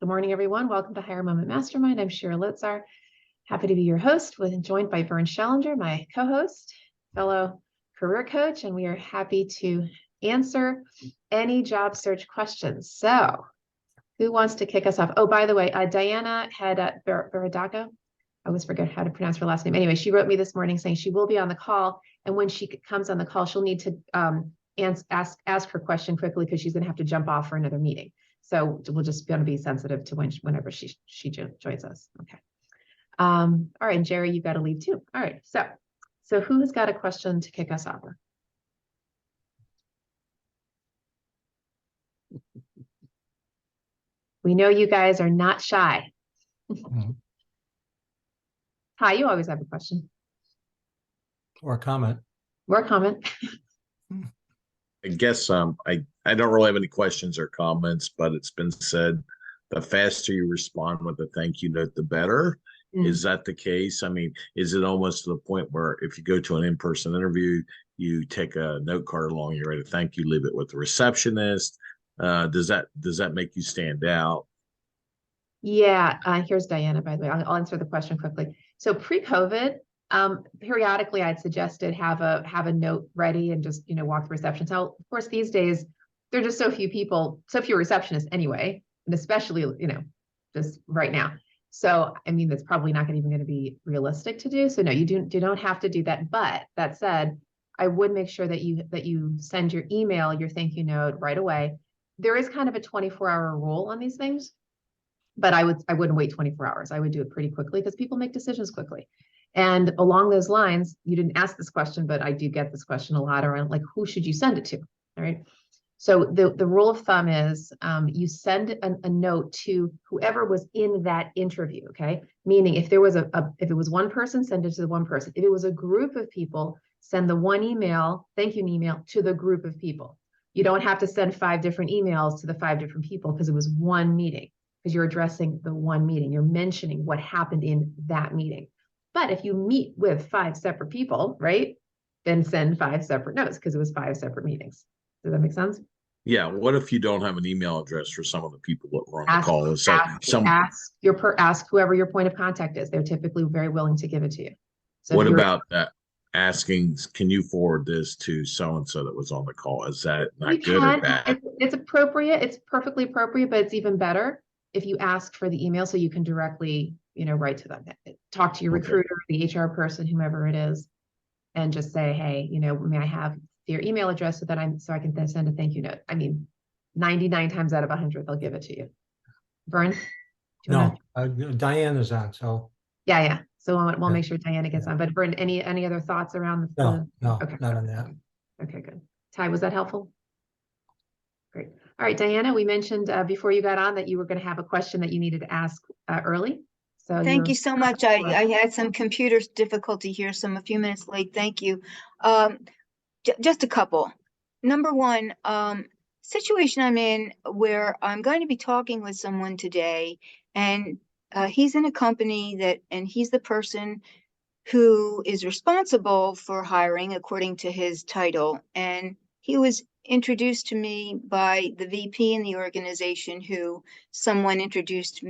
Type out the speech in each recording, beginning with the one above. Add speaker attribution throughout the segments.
Speaker 1: Good morning, everyone. Welcome to Higher Moment Mastermind. I'm Shira Litzar. Happy to be your host, joined by Vern Schellinger, my co-host, fellow career coach, and we are happy to answer any job search questions. So who wants to kick us off? Oh, by the way, Diana had Baradaga. I always forget how to pronounce her last name. Anyway, she wrote me this morning saying she will be on the call. And when she comes on the call, she'll need to ask her question quickly because she's going to have to jump off for another meeting. So we'll just going to be sensitive to whenever she joins us. Okay. All right, and Jerry, you've got to leave too. All right. So who has got a question to kick us off? We know you guys are not shy. Hi, you always have a question.
Speaker 2: Or a comment.
Speaker 1: Or a comment.
Speaker 3: I guess I don't really have any questions or comments, but it's been said the faster you respond with a thank you note, the better. Is that the case? I mean, is it almost to the point where if you go to an in-person interview, you take a note card along, you're ready to thank you, leave it with the receptionist? Does that make you stand out?
Speaker 1: Yeah, here's Diana, by the way. I'll answer the question quickly. So pre-COVID, periodically I'd suggested have a note ready and just, walk the reception. So of course, these days, there are just so few people, so few receptionists anyway, and especially, just right now. So, I mean, that's probably not even going to be realistic to do. So no, you don't have to do that. But that said, I would make sure that you send your email, your thank you note right away. There is kind of a 24-hour rule on these things, but I wouldn't wait 24 hours. I would do it pretty quickly because people make decisions quickly. And along those lines, you didn't ask this question, but I do get this question a lot around like, who should you send it to? All right. So the rule of thumb is you send a note to whoever was in that interview. Okay. Meaning if there was if it was one person, send it to the one person. If it was a group of people, send the one email, thank you email to the group of people. You don't have to send 5 different emails to the 5 different people because it was one meeting, because you're addressing the one meeting. You're mentioning what happened in that meeting. But if you meet with 5 separate people, right, then send 5 separate notes because it was 5 separate meetings. Does that make sense?
Speaker 3: Yeah. What if you don't have an email address for some of the people that were on the call? So
Speaker 1: ask whoever your point of contact is. They're typically very willing to give it to you. So
Speaker 3: what about asking, can you forward this to so-and-so that was on the call? Is that not good or bad?
Speaker 1: It's appropriate. It's perfectly appropriate, but it's even better if you ask for the email so you can directly, write to them. Talk to your recruiter, the HR person, whomever it is, and just say, hey, may I have your email address so I can then send a thank you note. I mean, 99 times out of 100, they'll give it to you. Vern?
Speaker 2: No, Diane is on, so.
Speaker 1: Yeah. So we'll make sure Diana gets on. But Vern, any other thoughts around
Speaker 2: No, okay. Not on that.
Speaker 1: Okay, good. Ty, was that helpful? Great. All right, Diana, we mentioned before you got on that you were going to have a question that you needed to ask early. So
Speaker 4: thank you so much. I had some computer difficulty here, so I'm a few minutes late. Thank you. Just a couple. Number one, situation I'm in where I'm going to be talking with someone today, and he's in a company and he's the person who is responsible for hiring according to his title. And he was introduced to me by the VP in the organization, who someone introduced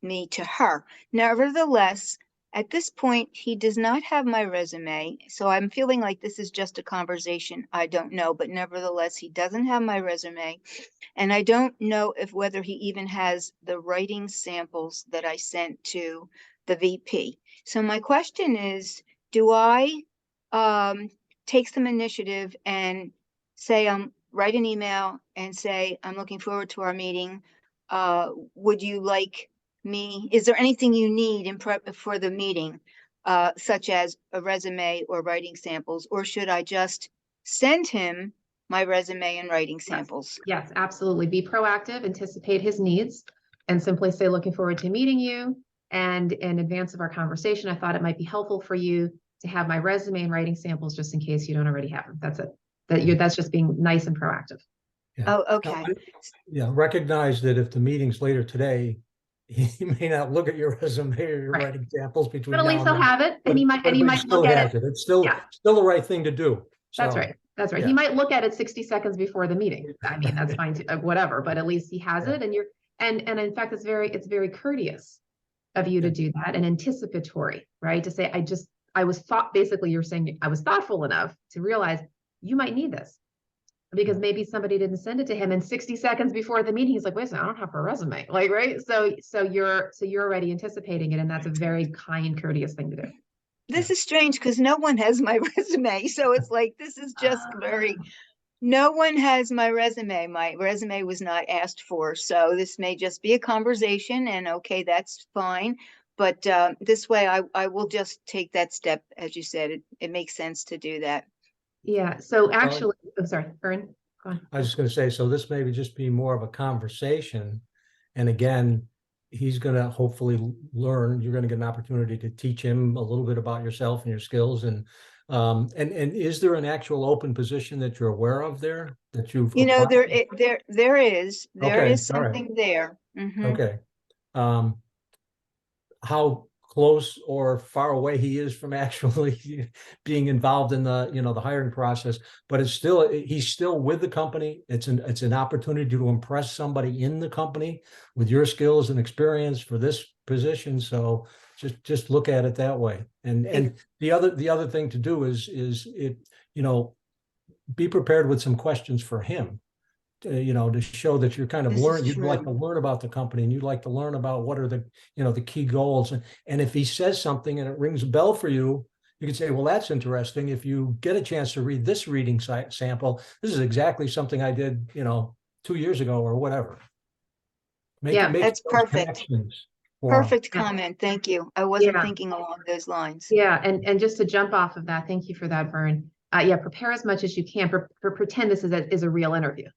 Speaker 4: me to her. Nevertheless, at this point, he does not have my resume, so I'm feeling like this is just a conversation. I don't know, but nevertheless, he doesn't have my resume, and I don't know whether he even has the writing samples that I sent to the VP. So my question is, do I take some initiative and say, write an email and say, I'm looking forward to our meeting. Would you like me? Is there anything you need in prep for the meeting, such as a resume or writing samples, or should I just send him my resume and writing samples?
Speaker 1: Yes, absolutely. Be proactive, anticipate his needs, and simply say, looking forward to meeting you. And in advance of our conversation, I thought it might be helpful for you to have my resume and writing samples just in case you don't already have them. That's it. That's just being nice and proactive.
Speaker 4: Yeah. Oh, okay.
Speaker 2: Yeah, recognize that if the meeting's later today, he may not look at your resume or your writing samples between now and then.
Speaker 1: But at least he'll have it, and he might look at it.
Speaker 2: It's still the right thing to do. So,
Speaker 1: that's right. That's right. Yeah. He might look at it 60 seconds before the meeting. I mean, that's fine too, whatever, but at least he has it, and And in fact, it's very courteous of you to do that and anticipatory, right? To say, basically you're saying I was thoughtful enough to realize you might need this because maybe somebody didn't send it to him, and 60 seconds before the meeting, he's like, wait a second, I don't have her resume. Like, right. So you're already anticipating it. And that's a very kind, courteous thing to do.
Speaker 4: This is strange because no one has my resume. So it's like, this is just very, no one has my resume. My resume was not asked for. So this may just be a conversation, and okay, that's fine. But this way I will just take that step. As you said, it makes sense to do that.
Speaker 1: Yeah. So actually, I'm sorry, Vern, go on.
Speaker 2: I was just going to say, so this may just be more of a conversation. And again, he's going to hopefully learn, you're going to get an opportunity to teach him a little bit about yourself and your skills. And is there an actual open position that you're aware of there that you've applied?
Speaker 4: There is
Speaker 2: Okay,
Speaker 4: something there.
Speaker 2: Okay. How close or far away he is from actually being involved in the, the hiring process, but he's still with the company. It's an opportunity to impress somebody in the company with your skills and experience for this position. So just look at it that way. And the other thing to do is be prepared with some questions for him. To show that you're kind of you'd like to learn about the company, and you'd like to learn about what are the key goals. And if he says something and it rings a bell for you, you can say, well, that's interesting. If you get a chance to read this reading sample, this is exactly something I did, 2 years ago or whatever. Make
Speaker 4: That's perfect. Perfect comment. Thank you. I wasn't thinking along those lines.
Speaker 1: Yeah. And just to jump off of that, thank you for that, Vern. Prepare as much as you can for pretend this is a real interview.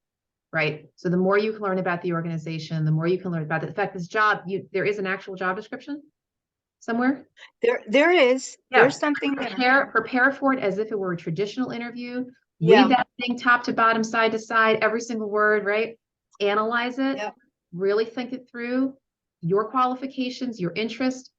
Speaker 1: Right. So the more you can learn about the organization, the more you can learn about the fact this job, there is an actual job description somewhere.
Speaker 4: There is. Yeah. There's something
Speaker 1: prepare for it as if it were a traditional interview. Read that thing top to bottom, side to side, every single word, right? Analyze it, really think it through, your qualifications, your interest,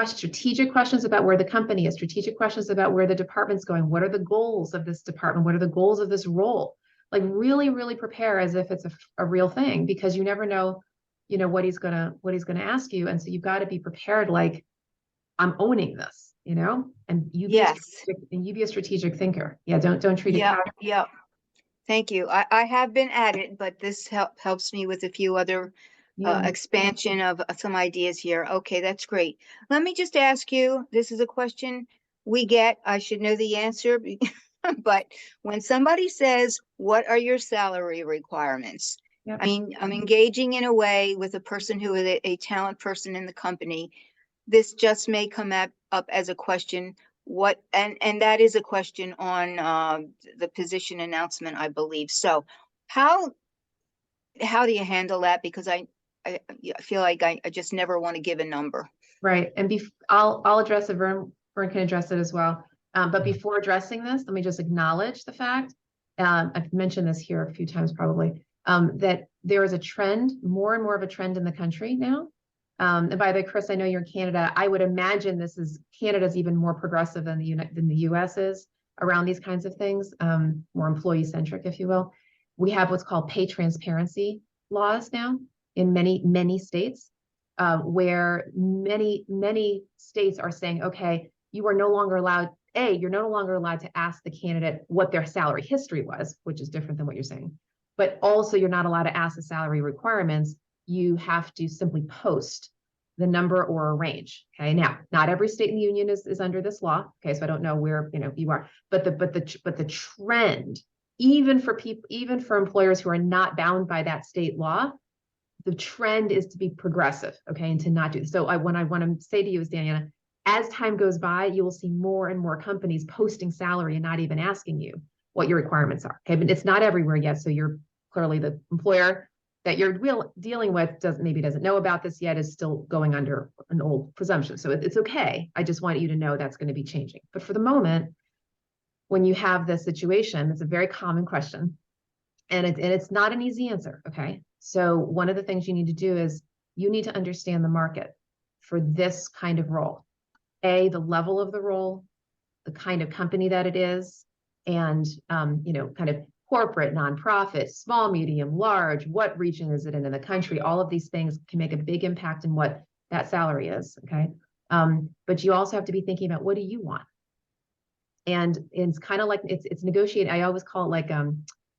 Speaker 1: strategic questions about where the company is, strategic questions about where the department's going. What are the goals of this department? What are the goals of this role? Like really, really prepare as if it's a real thing, because you never know, what he's gonna ask you. And so you've got to be prepared, like, I'm owning this, and you be a strategic thinker. Yeah, don't treat it.
Speaker 4: Yeah. Thank you. I have been at it, but this helps me with a few other expansion of some ideas here. Okay, that's great. Let me just ask you, this is a question we get. I should know the answer. But when somebody says, what are your salary requirements?
Speaker 1: Yep.
Speaker 4: I mean, I'm engaging in a way with a person who is a talent person in the company. This just may come up as a question. And that is a question on the position announcement, I believe. So how do you handle that? Because I feel like I just never want to give a number.
Speaker 1: Right. And I'll address it. Vern can address it as well. But before addressing this, let me just acknowledge the fact, I've mentioned this here a few times probably, that there is a trend, more and more of a trend in the country now. And by the way, Chris, I know you're in Canada. I would imagine Canada's even more progressive than the US is around these kinds of things, more employee centric, if you will. We have what's called pay transparency laws now in many, many states, where many states are saying, okay, you are no longer allowed, you're no longer allowed to ask the candidate what their salary history was, which is different than what you're saying. But also you're not allowed to ask the salary requirements. You have to simply post the number or a range. Okay. Now, not every state in the union is under this law. Okay. So I don't know where, you are, but the trend, even for employers who are not bound by that state law, the trend is to be progressive. Okay. And to not do this. So what I want to say to you is, Daniela, as time goes by, you will see more and more companies posting salary and not even asking you what your requirements are. Okay, but it's not everywhere yet. So you're clearly the employer that you're dealing with doesn't know about this yet, is still going under an old presumption. So it's okay. I just want you to know that's going to be changing. But for the moment, when you have this situation, it's a very common question, and it's not an easy answer. Okay, so one of the things you need to do is you need to understand the market for this kind of role. The level of the role, the kind of company that it is, and kind of corporate, nonprofit, small, medium, large, what region is it in the country? All of these things can make a big impact in what that salary is, okay? But you also have to be thinking about, what do you want? And it's kind of like, it's negotiating. I always call it like,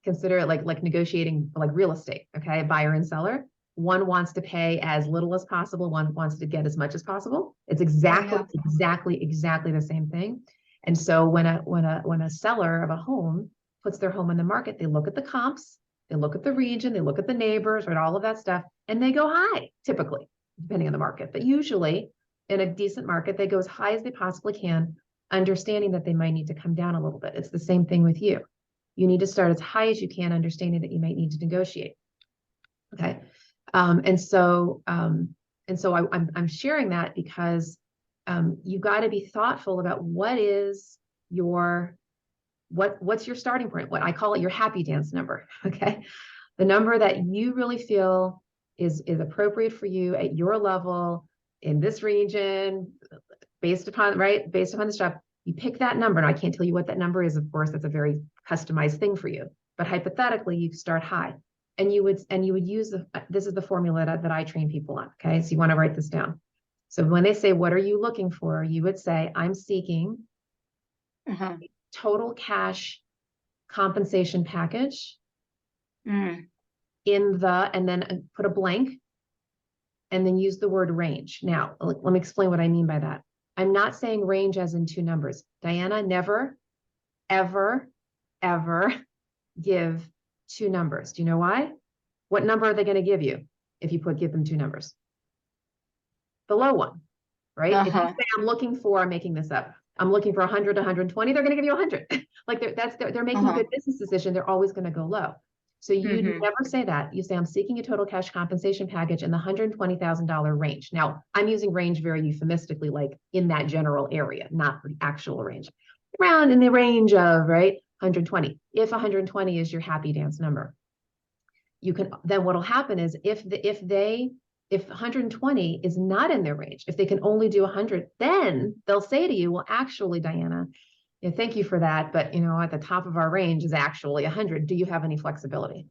Speaker 1: consider it like negotiating like real estate, okay? Buyer and seller. One wants to pay as little as possible. One wants to get as much as possible. It's exactly the same thing. And so when a seller of a home puts their home on the market, they look at the comps, they look at the region, they look at the neighbors, right? All of that stuff, and they go high, typically, depending on the market. But usually in a decent market, they go as high as they possibly can, understanding that they might need to come down a little bit. It's the same thing with you. You need to start as high as you can, understanding that you might need to negotiate. Okay. And so I'm sharing that because you've got to be thoughtful about what's your starting point. What I call it your happy dance number. Okay. The number that you really feel is appropriate for you at your level in this region, based upon this job. You pick that number. And I can't tell you what that number is. Of course, that's a very customized thing for you, but hypothetically you start high. And you would use this is the formula that I train people on. Okay. So you want to write this down. So when they say, what are you looking for? You would say, I'm seeking total cash compensation package in and then put a blank and then use the word range. Now, let me explain what I mean by that. I'm not saying range as in two numbers. Diana, never, ever, ever give two numbers. Do you know why? What number are they going to give you if you give them two numbers? The low one, right? If you say, I'm making this up. I'm looking for 100 to 120, they're going to give you 100. Like they're making a good business decision. They're always going to go low. So you never say that. You say, I'm seeking a total cash compensation package in the $120,000 range. Now, I'm using range very euphemistically, like in that general area, not the actual range. Around in the range of, right, 120. If 120 is your happy dance number, you can, then what'll happen is if 120 is not in their range, if they can only do 100, then they'll say to you, well, actually, Diana, thank you for that, but at the top of our range is actually 100. Do you have any flexibility?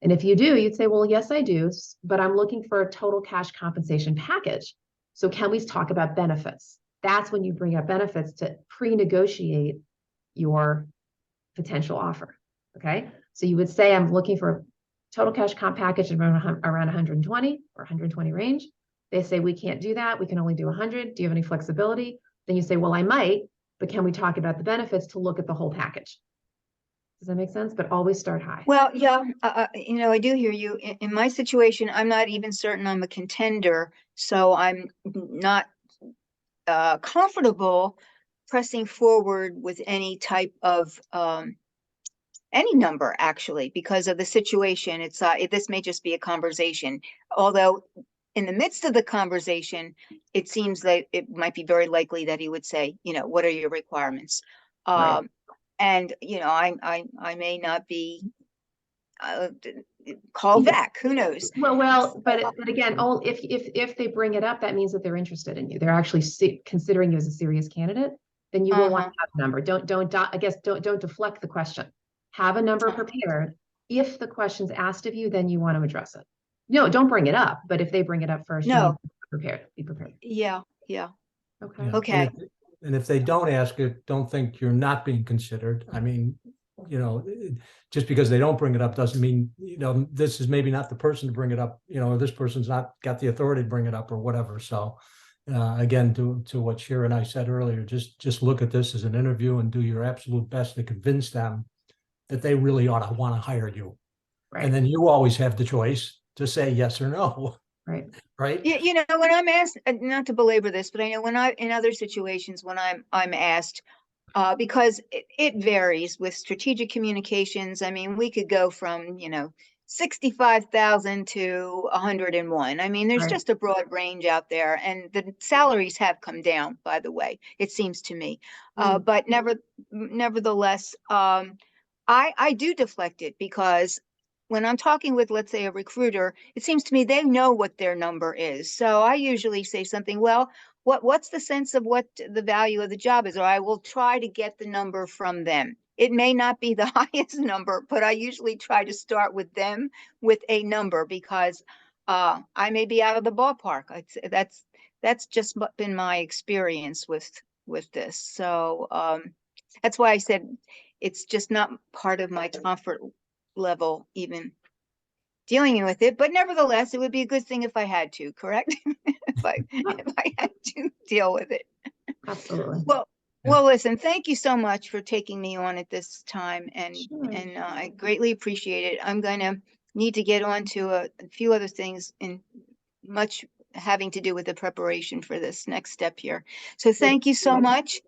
Speaker 1: And if you do, you'd say, well, yes, I do, but I'm looking for a total cash compensation package. So can we talk about benefits? That's when you bring up benefits to pre-negotiate your potential offer. Okay. So you would say, I'm looking for a total cash comp package around 120 or 120 range. They say, we can't do that. We can only do 100. Do you have any flexibility? Then you say, well, I might, but can we talk about the benefits to look at the whole package? Does that make sense? But always start high.
Speaker 4: Well, yeah, I do hear you. In my situation, I'm not even certain I'm a contender, so I'm not comfortable pressing forward with any type of any number, actually, because of the situation. It's this may just be a conversation, although in the midst of the conversation, it seems that it might be very likely that he would say, what are your requirements?
Speaker 1: Right.
Speaker 4: And I may not be called back. Who knows?
Speaker 1: Well, but again, if they bring it up, that means that they're interested in you. They're actually considering you as a serious candidate. Then you will want to have a number. Don't deflect the question. Have a number prepared. If the question's asked of you, then you want to address it. No, don't bring it up. But if they bring it up first, you need to be prepared.
Speaker 4: Yeah.
Speaker 1: Okay.
Speaker 2: Yeah.
Speaker 4: Okay.
Speaker 2: And if they don't ask it, don't think you're not being considered. I mean, just because they don't bring it up doesn't mean, this is maybe not the person to bring it up, or this person's not got the authority to bring it up or whatever. So again, to what Shira and I said earlier, just look at this as an interview and do your absolute best to convince them that they really ought to want to hire you. Right. And then you always have the choice to say yes or no.
Speaker 1: Right.
Speaker 2: Right.
Speaker 4: When I'm asked, not to belabor this, but I know in other situations when I'm asked, because it varies with strategic communications. I mean, we could go from 65,000 to 101. I mean, there's just a broad range out there, and the salaries have come down, by the way, it seems to me. But nevertheless, I do deflect it, because when I'm talking with, let's say, a recruiter, it seems to me they know what their number is. So I usually say something, well, what's the sense of what the value of the job is? Or I will try to get the number from them. it may not be the highest number, but I usually try to start with them with a number because I may be out of the ballpark. That's just been my experience with this. So that's why I said it's just not part of my comfort level even dealing with it. But nevertheless, it would be a good thing if I had to, correct? if I had to deal with it.
Speaker 1: Absolutely.
Speaker 4: Well, listen, thank you so much for taking me on at this time, and
Speaker 1: Sure.
Speaker 4: I greatly appreciate it. I'm going to need to get on to a few other things, in much having to do with the preparation for this next step here. So thank you so much,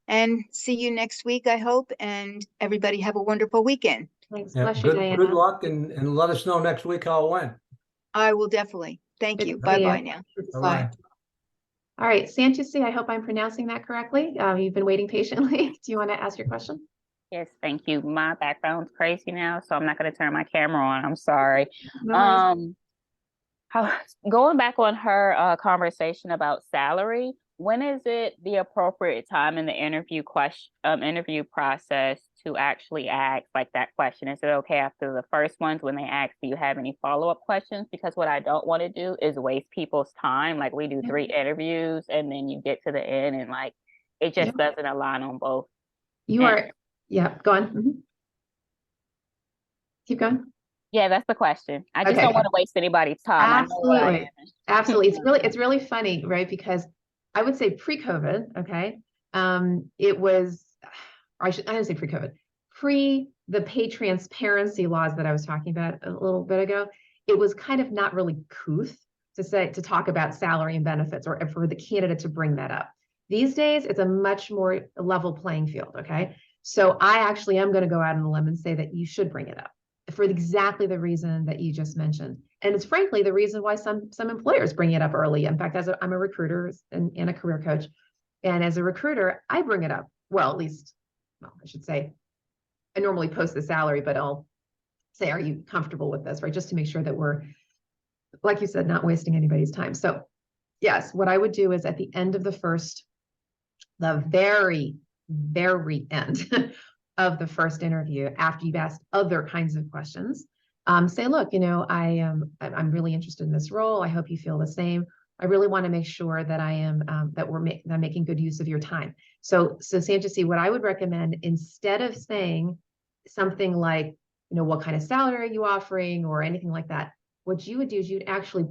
Speaker 4: and see you next week, I hope, and everybody have a wonderful weekend.
Speaker 1: Thanks.
Speaker 2: Yeah,
Speaker 1: Bless you,
Speaker 2: good
Speaker 1: Diana.
Speaker 2: luck, and let us know next week how it went.
Speaker 4: I will definitely. Thank
Speaker 1: Good
Speaker 4: you.
Speaker 1: to see you.
Speaker 4: Bye-bye now.
Speaker 2: Bye-bye.
Speaker 1: All right, Santusi, I hope I'm pronouncing that correctly. You've been waiting patiently. Do you want to ask your question?
Speaker 5: Yes, thank you. My background's crazy now, so I'm not going to turn my camera on. I'm sorry.
Speaker 1: No worries.
Speaker 5: Going back on her conversation about salary, when is it the appropriate time in the interview process to actually ask like that question? Is it okay after the first ones when they ask, do you have any follow-up questions? Because what I don't want to do is waste people's time. Like we do 3 interviews and then you get to the end and like it just doesn't align on both.
Speaker 1: You are, yeah, go on. Mhm. Keep going.
Speaker 5: Yeah, that's the question. I just
Speaker 1: Okay.
Speaker 5: don't want to waste anybody's time. I know what I am.
Speaker 1: Absolutely. It's really funny, right? Because I would say pre-COVID, okay, it was, or I didn't say pre-COVID, pre the pay transparency laws that I was talking about a little bit ago, it was kind of not really couth to talk about salary and benefits or for the candidate to bring that up. These days, it's a much more level playing field, okay? So I actually am going to go out on a limb and say that you should bring it up for exactly the reason that you just mentioned. And it's frankly the reason why some employers bring it up early. In fact, I'm a recruiter and a career coach. And as a recruiter, I bring it up. Well, at least, well, I should say, I normally post the salary, but I'll say, are you comfortable with this, right? Just to make sure that we're, like you said, not wasting anybody's time. So yes, what I would do is at the end of the very, very end of the first interview, after you've asked other kinds of questions, say, look, I'm really interested in this role. I hope you feel the same. I really want to make sure that I'm making good use of your time. So Santusi, what I would recommend, instead of saying something like, what kind of salary are you offering or anything like that, what you would do is you'd actually,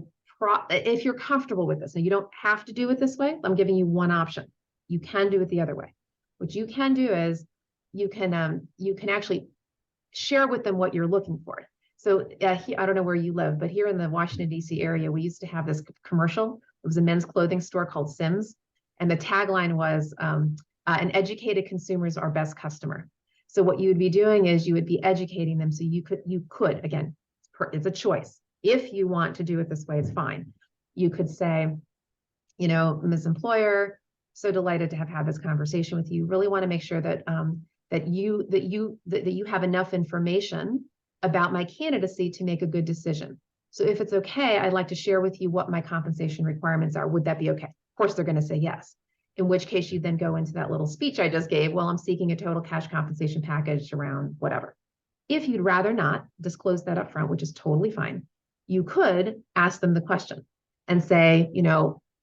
Speaker 1: if you're comfortable with this, and you don't have to do it this way, I'm giving you one option. You can do it the other way. What you can do is you can actually share with them what you're looking for. So I don't know where you live, but here in the Washington, D.C. area, we used to have this commercial. It was a men's clothing store called Sims. And the tagline was, an educated consumer is our best customer. So what you would be doing is you would be educating them. So you could, again, it's a choice. If you want to do it this way, it's fine. You could say, Ms. Employer, so delighted to have had this conversation with you. Really want to make sure that you have enough information about my candidacy to make a good decision. So if it's okay, I'd like to share with you what my compensation requirements are. Would that be okay? Of course, they're going to say yes. In which case you then go into that little speech I just gave. Well, I'm seeking a total cash compensation package around whatever. If you'd rather not disclose that up front, which is totally fine, you could ask them the question and say,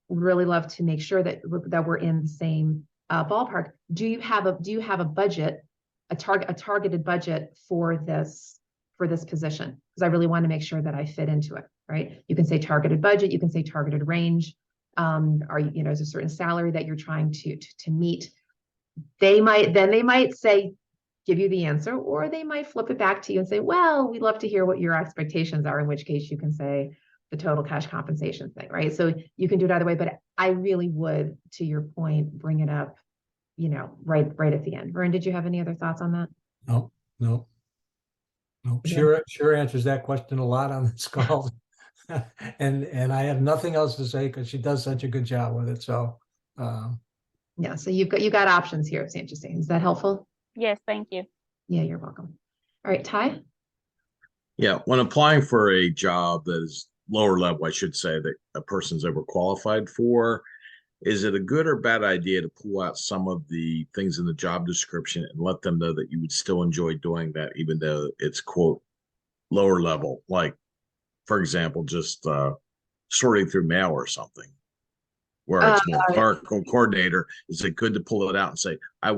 Speaker 1: really love to make sure that we're in the same ballpark. Do you have a budget, a targeted budget for this position? Because I really want to make sure that I fit into it, right? You can say targeted budget, you can say targeted range. Is a certain salary that you're trying to meet? They might say, give you the answer, or they might flip it back to you and say, well, we'd love to hear what your expectations are, in which case you can say the total cash compensation thing, right? So you can do it either way, but I really would, to your point, bring it up, right at the end. Vern, did you have any other thoughts on that?
Speaker 2: No.
Speaker 1: Yeah.
Speaker 2: Sure answers that question a lot on this call. and I have nothing else to say because she does such a good job with it. So
Speaker 1: yeah, so you got options here, Santusi. Is that helpful?
Speaker 5: Yes, thank you.
Speaker 1: Yeah, you're welcome. All right, Ty?
Speaker 3: Yeah, when applying for a job that is lower level, I should say, that a person's overqualified for, is it a good or bad idea to pull out some of the things in the job description and let them know that you would still enjoy doing that, even though it's quote lower level? Like, for example, just sorting through mail or something, where
Speaker 1: Uh,
Speaker 3: it's more clerical coordinator. Is it good to pull it out and say, I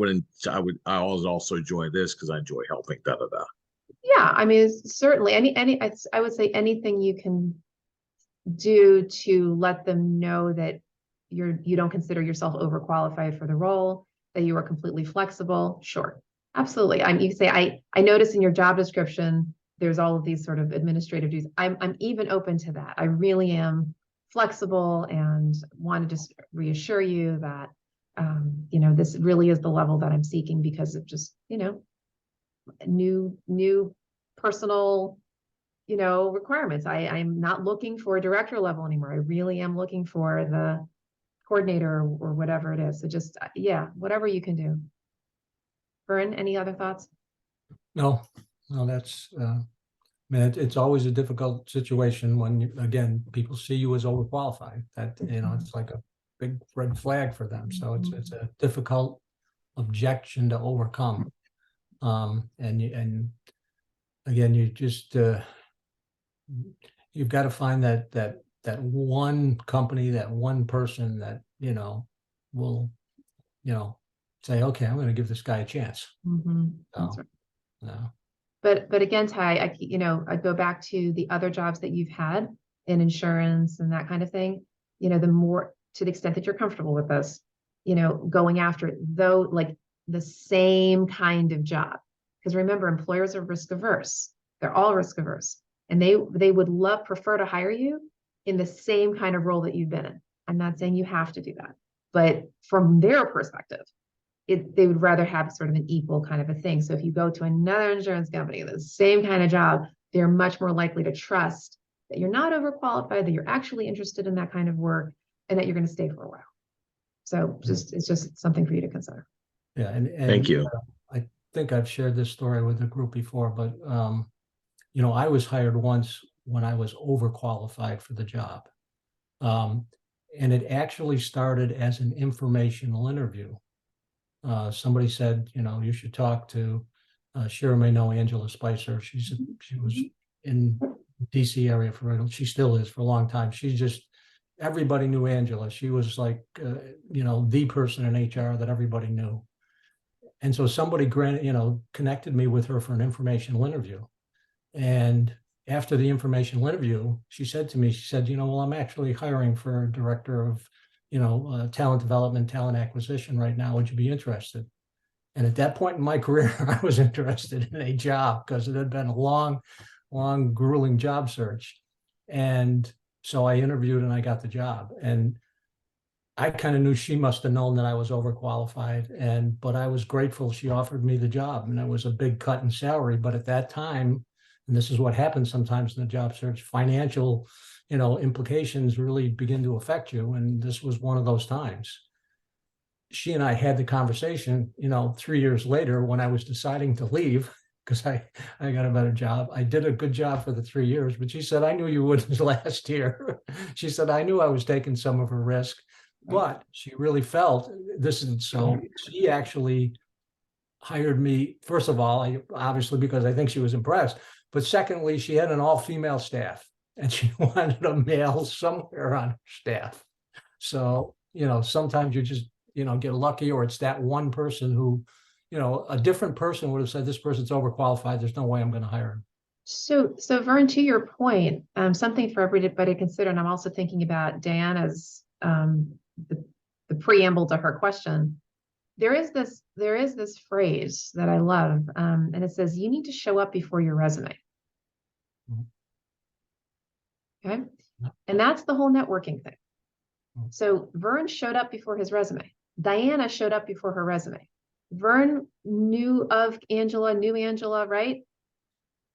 Speaker 3: always also enjoy this because I enjoy helping, da da da.
Speaker 1: yeah, I mean, certainly I would say anything you can do to let them know that you don't consider yourself overqualified for the role, that you are completely flexible. Sure. Absolutely. You say, I notice in your job description, there's all of these sort of administrative duties. I'm even open to that. I really am flexible and want to just reassure you that, this really is the level that I'm seeking because of just, new personal requirements. I'm not looking for a director level anymore. I really am looking for the coordinator or whatever it is. So just, yeah, whatever you can do. Vern, any other thoughts?
Speaker 2: No, that's, I mean, it's always a difficult situation when, again, people see you as overqualified. That, it's like a big red flag for them. So it's a difficult objection to overcome. And again, you just, you've got to find that one company, that one person that, will, say, okay, I'm going to give this guy a chance.
Speaker 1: That's
Speaker 2: So,
Speaker 1: right.
Speaker 2: no.
Speaker 1: But again, Ty, I go back to the other jobs that you've had in insurance and that kind of thing. The more, to the extent that you're comfortable with this, going after it, though, like the same kind of job. Because remember, employers are risk averse. They're all risk averse, and they would prefer to hire you in the same kind of role that you've been in. I'm not saying you have to do that, but from their perspective, they would rather have sort of an equal kind of a thing. So if you go to another insurance company, the same kind of job, they're much more likely to trust that you're not overqualified, that you're actually interested in that kind of work, and that you're going to stay for a while. So it's just something for you to consider.
Speaker 2: Yeah, and
Speaker 3: Thank you.
Speaker 2: I think I've shared this story with the group before, but I was hired once when I was overqualified for the job. And it actually started as an informational interview. Somebody said, you should talk to Shira may know Angela Spicer. She was in DC area she still is for a long time. Everybody knew Angela. She was like, the person in HR that everybody knew. And so somebody connected me with her for an informational interview. And after the informational interview, she said to me, well, I'm actually hiring for a director of, talent development, talent acquisition right now. Would you be interested? And at that point in my career, I was interested in a job because it had been a long, grueling job search. And so I interviewed and I got the job. And I kind of knew she must have known that I was overqualified, but I was grateful she offered me the job, and it was a big cut in salary. But at that time, and this is what happens sometimes in the job search, financial, implications really begin to affect you. And this was one of those times. She and I had the conversation, 3 years later when I was deciding to leave because I got a better job. I did a good job for the 3 years, but she said, I knew you wouldn't last year. She said, I knew I was taking some of her risk. But she really felt this, and so she actually hired me, first of all, obviously because I think she was impressed, but secondly, she had an all-female staff and she wanted a male somewhere on her staff. So, sometimes you just, get lucky, or it's that one person who, a different person would have said, this person's overqualified. There's no way I'm going to hire him.
Speaker 1: So Vern, to your point, something for everybody to consider, and I'm also thinking about Diana's the preamble to her question. There is this phrase that I love, and it says, you need to show up before your resume. Okay. And that's the whole networking thing. So Vern showed up before his resume. Diana showed up before her resume. Vern knew Angela, right?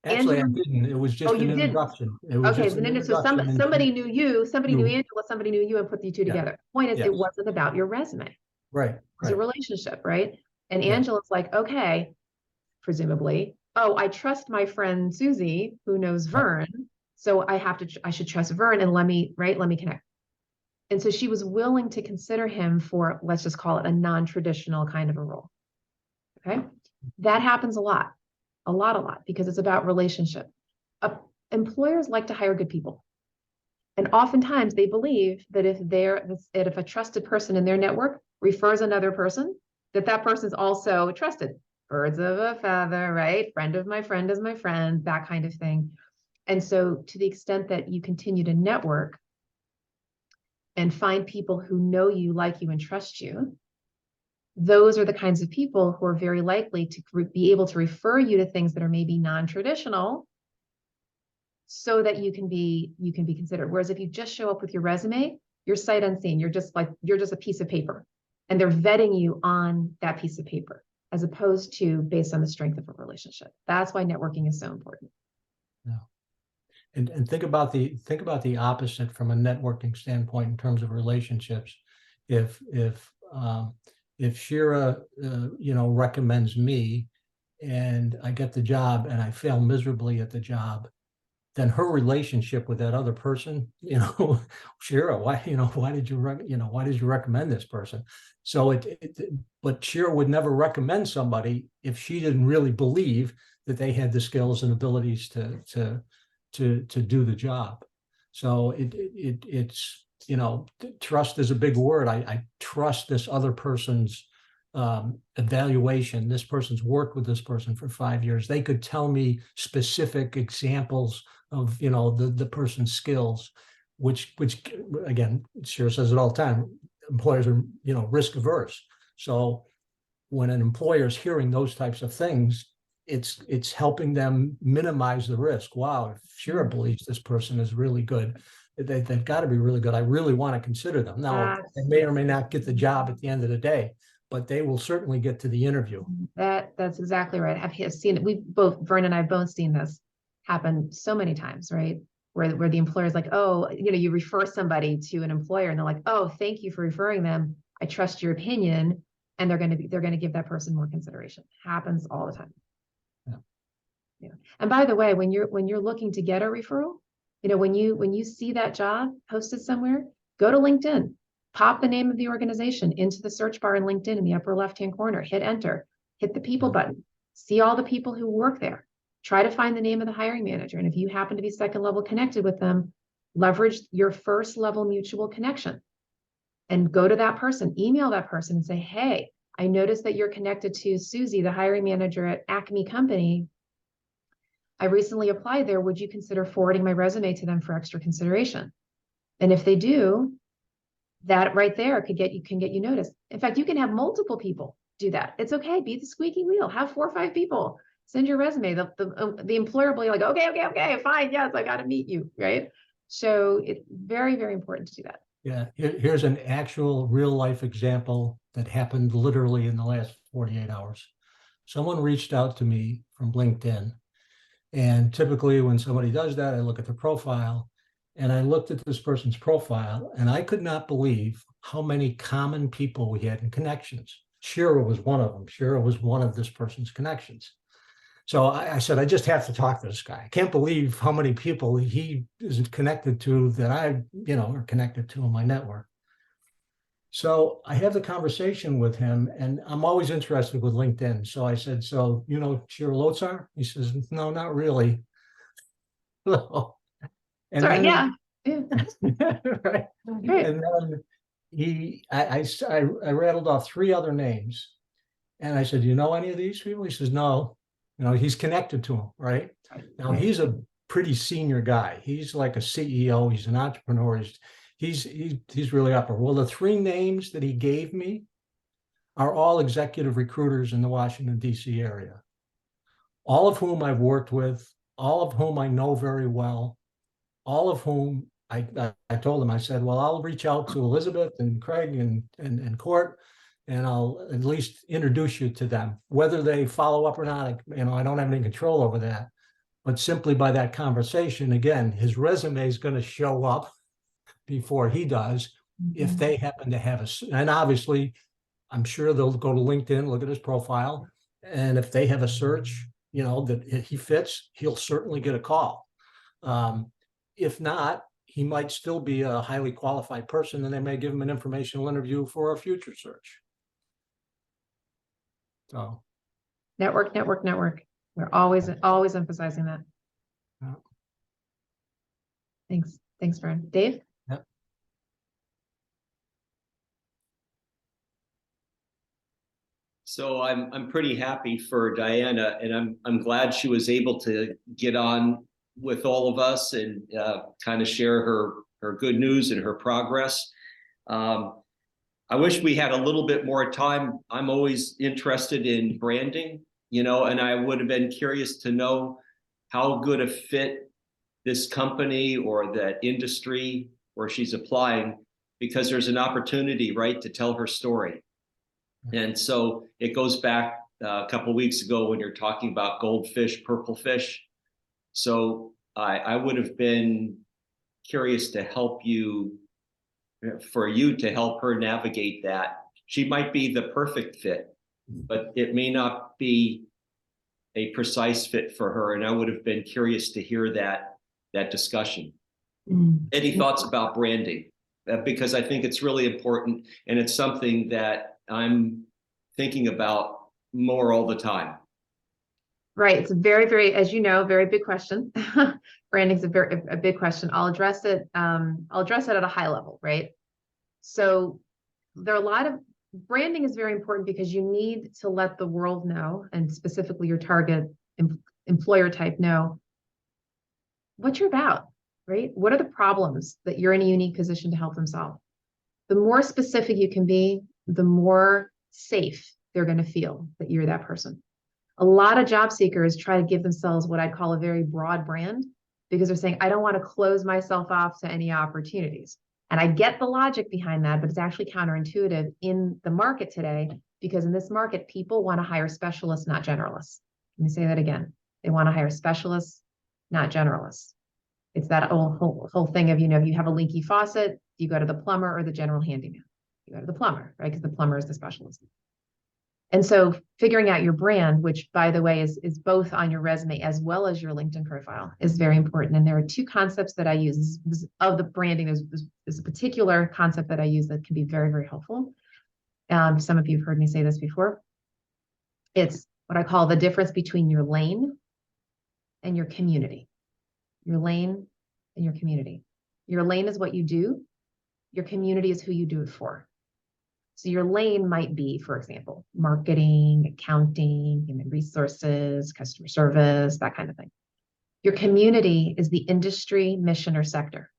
Speaker 2: Actually,
Speaker 1: Angela,
Speaker 2: I didn't. It was just an introduction. It was
Speaker 1: okay,
Speaker 2: just an introduction.
Speaker 1: So somebody knew you, somebody knew Angela, somebody knew you, and put the two together. Point is, it wasn't about your resume.
Speaker 2: Right.
Speaker 1: It was a relationship, right? And
Speaker 2: Yeah.
Speaker 1: Angela's like, okay, presumably, I trust my friend Susie, who knows Vern, so I should trust Vern, and let me connect. And so she was willing to consider him for, let's just call it a non-traditional kind of a role. Okay. That happens a lot, because it's about relationship. Employers like to hire good people. And oftentimes they believe that if a trusted person in their network refers another person, that person is also trusted. Birds of a feather, right? Friend of my friend is my friend, that kind of thing. And so to the extent that you continue to network and find people who know you, like you, and trust you, those are the kinds of people who are very likely to be able to refer you to things that are maybe non-traditional, so that you can be considered. Whereas if you just show up with your resume, you're sight unseen. You're just a piece of paper, and they're vetting you on that piece of paper, as opposed to based on the strength of a relationship. That's why networking is so important.
Speaker 2: Yeah. And think about the opposite from a networking standpoint in terms of relationships. If Shira, recommends me, and I get the job and I fail miserably at the job, then her relationship with that other person, Shira, why did you recommend this person? So but Shira would never recommend somebody if she didn't really believe that they had the skills and abilities to do the job. So it's trust is a big word. I trust this other person's evaluation. This person's worked with this person for 5 years. They could tell me specific examples of the person's skills, which again, Shira says it all the time. Employers are risk averse. So when an employer is hearing those types of things, it's helping them minimize the risk. Wow, if Shira believes this person is really good, they've got to be really good. I really want to consider them. Now, they may or may not get the job at the end of the day, but they will certainly get to the interview.
Speaker 1: That's exactly right. I've seen it. Vern and I have both seen this happen so many times, right? Where the employer is like, oh, you refer somebody to an employer and they're like, oh, thank you for referring them. I trust your opinion. And they're going to give that person more consideration. Happens all the time. Yeah. And by the way, when you're looking to get a referral, when you see that job posted somewhere, go to LinkedIn, pop the name of the organization into the search bar in LinkedIn in the upper left-hand corner, hit enter, hit the people button, see all the people who work there, try to find the name of the hiring manager. And if you happen to be second level connected with them, leverage your first level mutual connection and go to that person, email that person and say, hey, I noticed that you're connected to Susie, the hiring manager at Acme Company. I recently applied there. Would you consider forwarding my resume to them for extra consideration? And if they do, that right there can get you noticed. In fact, you can have multiple people do that. It's okay. Be the squeaky wheel. Have 4 or 5 people send your resume. The employer will be like, okay, fine. Yes, I got to meet you. Right. So it's very, very important to do that.
Speaker 2: Yeah. Here's an actual real life example that happened literally in the last 48 hours. Someone reached out to me from LinkedIn. And typically when somebody does that, I look at the profile, and I looked at this person's profile, and I could not believe how many common people we had in connections. Shira was one of them. Shira was one of this person's connections. So I said, I just have to talk to this guy. I can't believe how many people he is connected to that I, are connected to in my network. So I had the conversation with him, and I'm always interested with LinkedIn. So I said, so, Shira Lotzar? He says, no, not really. And
Speaker 1: Sorry,
Speaker 2: then,
Speaker 1: yeah.
Speaker 2: right.
Speaker 1: Great.
Speaker 2: And then I rattled off 3 other names. And I said, do you know any of these people? He says, no. He's connected to them, right? Now, he's a pretty senior guy. He's like a CEO. He's an entrepreneur. He's really up there. Well, the 3 names that he gave me are all executive recruiters in the Washington, D.C. area, all of whom I've worked with, all of whom I know very well, all of whom I told them, I said, well, I'll reach out to Elizabeth and Craig and Court, and I'll at least introduce you to them. Whether they follow up or not, I don't have any control over that. But simply by that conversation, again, his resume is going to show up before he does, if they happen to have and obviously, I'm sure they'll go to LinkedIn, look at his profile, and if they have a search, that he fits, he'll certainly get a call. If not, he might still be a highly qualified person, and they may give him an informational interview for a future search. So.
Speaker 1: Network, network, network. We're always emphasizing that.
Speaker 2: Yeah.
Speaker 1: Thanks, Vern. Dave?
Speaker 2: Yeah.
Speaker 6: So I'm pretty happy for Diana, and I'm glad she was able to get on with all of us and kind of share her good news and her progress. I wish we had a little bit more time. I'm always interested in branding, you know, and I would have been curious to know how good a fit this company or that industry where she's applying, because there's an opportunity, right, to tell her story. And so it goes back a couple of weeks ago when you're talking about goldfish, purple fish. So I would have been curious to help you, for you to help her navigate that. She might be the perfect fit, but it may not be a precise fit for her. And I would have been curious to hear that discussion. Any thoughts about branding? Because I think it's really important, and it's something that I'm thinking about more all the time.
Speaker 1: Right. It's a very, very, as you know, very big question. Branding's a big question. I'll address it at a high level, right? So there are a lot of branding is very important because you need to let the world know, and specifically your target employer type know what you're about, right? What are the problems that you're in a unique position to help them solve? The more specific you can be, the more safe they're going to feel that you're that person. A lot of job seekers try to give themselves what I call a very broad brand, because they're saying, I don't want to close myself off to any opportunities. And I get the logic behind that, but it's actually counterintuitive in the market today, because in this market, people want to hire specialists, not generalists. Let me say that again. They want to hire specialists, not generalists. It's that whole thing of, you know, if you have a leaky faucet, you go to the plumber or the general handyman. You go to the plumber, right? Because the plumber is the specialist. And so figuring out your brand, which by the way, is both on your resume as well as your LinkedIn profile, is very important. And there are two concepts that I use of the branding. There's a particular concept that I use that can be very, very helpful. Some of you have heard me say this before. It's what I call the difference between your lane and your community. Your lane and your community. Your lane is what you do. Your community is who you do it for. So your lane might be, for example, marketing, accounting, human resources, customer service, that kind of thing. Your community is the industry, mission, or sector,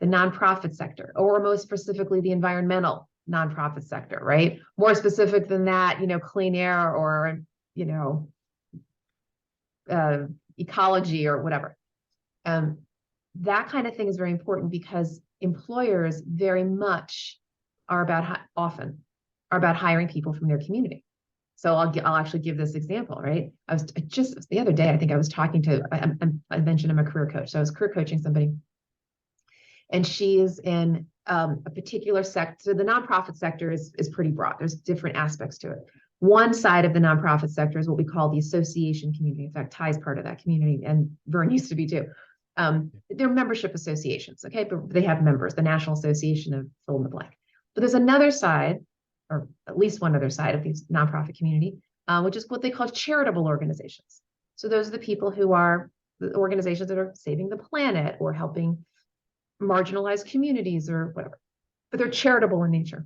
Speaker 1: the nonprofit sector, or most specifically, the environmental nonprofit sector, right? More specific than that, you know, clean air or, you know, ecology or whatever. That kind of thing is very important because employers very much often are about hiring people from their community. So I'll actually give this example, right? I was just the other day, I think I was talking to, I mentioned I'm a career coach. So I was career coaching somebody, and she is in a particular sector. So the nonprofit sector is pretty broad. There's different aspects to it. One side of the nonprofit sector is what we call the association community. In fact, Ty's part of that community, and Vern used to be too. They're membership associations, okay? But they have members, the National Association of fill in the blank. But there's another side, or at least one other side of this nonprofit community, which is what they call charitable organizations. So those are the people who are the organizations that are saving the planet or helping marginalized communities or whatever, but they're charitable in nature.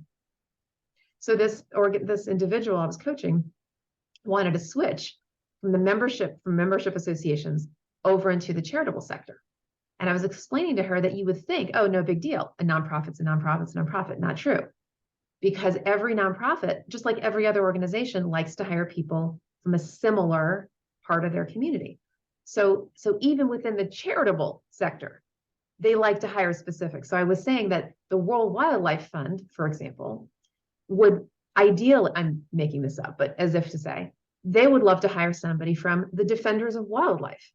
Speaker 1: So this individual I was coaching wanted to switch from membership associations over into the charitable sector. And I was explaining to her that you would think, oh, no big deal. A nonprofit's a nonprofit's a nonprofit. Not true. Because every nonprofit, just like every other organization, likes to hire people from a similar part of their community. So even within the charitable sector, they like to hire specific. So I was saying that the World Wildlife Fund, for example, would ideally, I'm making this up, but as if to say, they would love to hire somebody from the Defenders of Wildlife,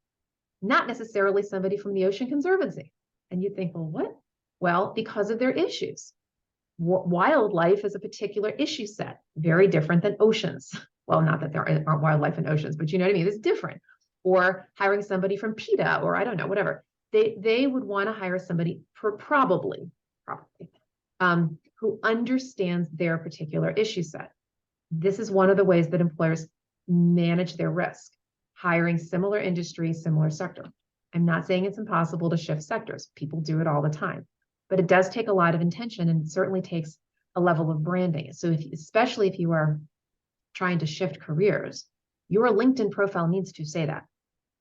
Speaker 1: not necessarily somebody from the Ocean Conservancy. And you think, well, what? Well, because of their issues. Wildlife is a particular issue set, very different than oceans. Well, not that there aren't wildlife in oceans, but you know what I mean? It's different. Or hiring somebody from PETA, or I don't know, whatever. they would want to hire somebody probably, who understands their particular issue set. This is one of the ways that employers manage their risk, hiring similar industry, similar sector. I'm not saying it's impossible to shift sectors. People do it all the time, but it does take a lot of intention, and it certainly takes a level of branding. So especially if you are trying to shift careers, your LinkedIn profile needs to say that.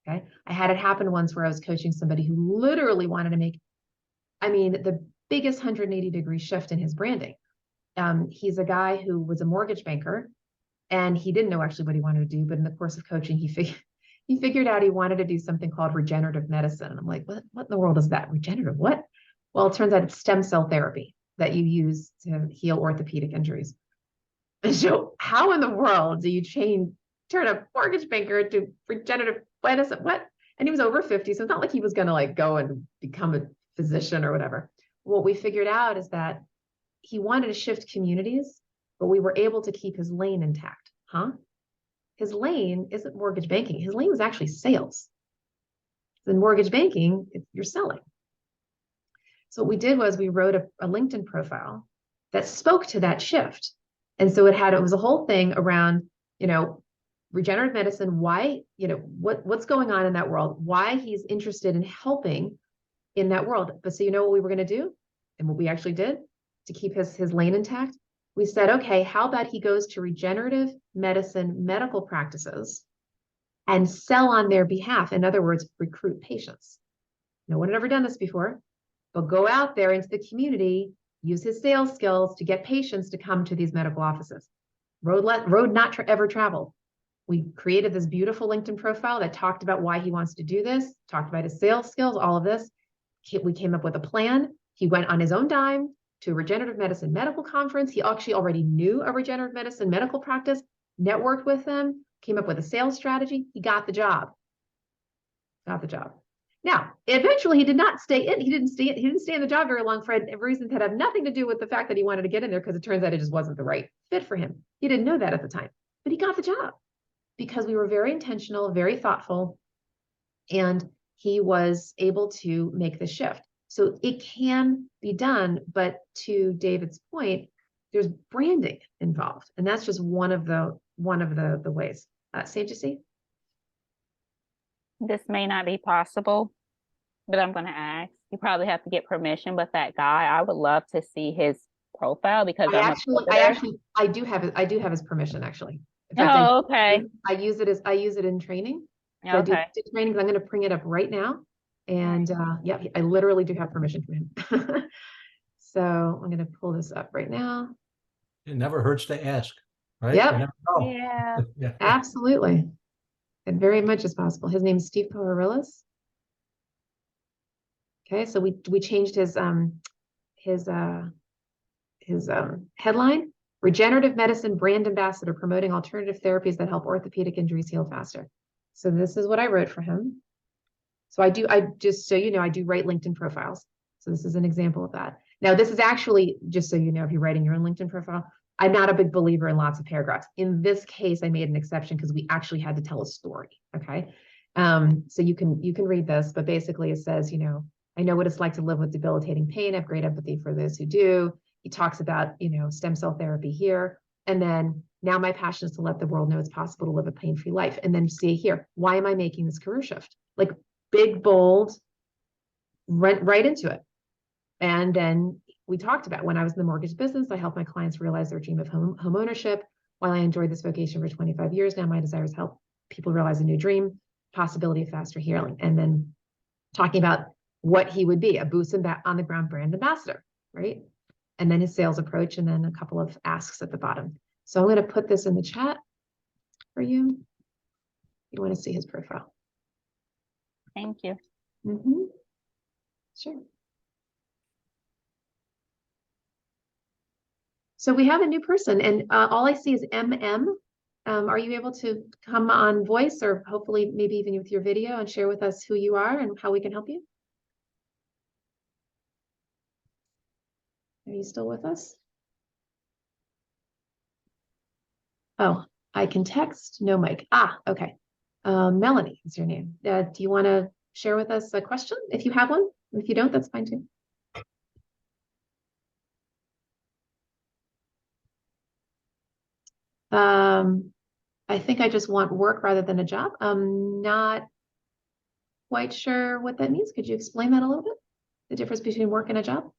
Speaker 1: Okay. I had it happen once where I was coaching somebody who literally wanted to make, the biggest 180-degree shift in his branding. He's a guy who was a mortgage banker, and he didn't know actually what he wanted to do, but in the course of coaching, he figured out he wanted to do something called regenerative medicine. And I'm like, what in the world is that? Regenerative what? Well, it turns out it's stem cell therapy that you use to heal orthopedic injuries. And so how in the world do you turn a mortgage banker to regenerative medicine? What? And he was over 50, so it's not like he was going to go and become a physician or whatever. What we figured out is that he wanted to shift communities, but we were able to keep his lane intact. His lane isn't mortgage banking. His lane was actually sales. In mortgage banking, you're selling. So what we did was we wrote a LinkedIn profile that spoke to that shift. And so it was a whole thing around, regenerative medicine, why, what's going on in that world, why he's interested in helping in that world. But so you know what we were going to do and what we actually did to keep his lane intact? We said, okay, how about he goes to regenerative medicine medical practices and sell on their behalf? In other words, recruit patients. No one had ever done this before, but go out there into the community, use his sales skills to get patients to come to these medical offices. Road not ever traveled. We created this beautiful LinkedIn profile that talked about why he wants to do this, talked about his sales skills, all of this. We came up with a plan. He went on his own dime to a regenerative medicine medical conference. He actually already knew a regenerative medicine medical practice, networked with them, came up with a sales strategy. He got the job. Now, eventually he did not stay in. He didn't stay in the job very long for reasons that have nothing to do with the fact that he wanted to get in there, because it turns out it just wasn't the right fit for him. He didn't know that at the time, but he got the job because we were very intentional, very thoughtful, and he was able to make the shift. So it can be done, but to David's point, there's branding involved, and that's just one of the ways. Safe to see?
Speaker 5: This may not be possible, but I'm going to ask. You probably have to get permission, but that guy, I would love to see his profile because
Speaker 1: I do have his permission actually. In fact,
Speaker 5: okay.
Speaker 1: I use it in training. So
Speaker 5: Okay.
Speaker 1: I do training. I'm going to bring it up right now. And yeah, I literally do have permission from him. So I'm going to pull this up right now.
Speaker 2: It never hurts to ask, right?
Speaker 1: Yep.
Speaker 5: Yeah.
Speaker 2: Yeah.
Speaker 1: Absolutely. It very much is possible. His name is Steve Powerillis. Okay, so we changed his headline: Regenerative Medicine Brand Ambassador promoting alternative therapies that help orthopedic injuries heal faster. So this is what I wrote for him. So I just so you know, I do write LinkedIn profiles. So this is an example of that. Now, this is actually, just so you know, if you're writing your own LinkedIn profile, I'm not a big believer in lots of paragraphs. In this case, I made an exception because we actually had to tell a story. Okay. So you can read this, but basically it says, I know what it's like to live with debilitating pain. I have great empathy for those who do. He talks about, stem cell therapy here. And then now my passion is to let the world know it's possible to live a pain-free life. And then see here, why am I making this career shift? Like big, bold, right into it. And then we talked about when I was in the mortgage business, I helped my clients realize their dream of home ownership. While I enjoyed this vocation for 25 years now, my desire is to help people realize a new dream, possibility of faster healing. And then talking about what he would be, a boots on the ground brand ambassador, right? And then his sales approach, and then a couple of asks at the bottom. So I'm going to put this in the chat for you. You want to see his profile.
Speaker 5: Thank you.
Speaker 1: Mm-hmm. Sure. So we have a new person, and all I see is MM. Are you able to come on voice, or hopefully maybe even with your video, and share with us who you are and how we can help you? Are you still with us? Oh, I can text, no mic. Okay. Melanie is your name. Do you want to share with us a question if you have one. If you don't, that's fine too. I think I just want work rather than a job. I'm not quite sure what that means. Could you explain that a little bit? The difference between work and a job?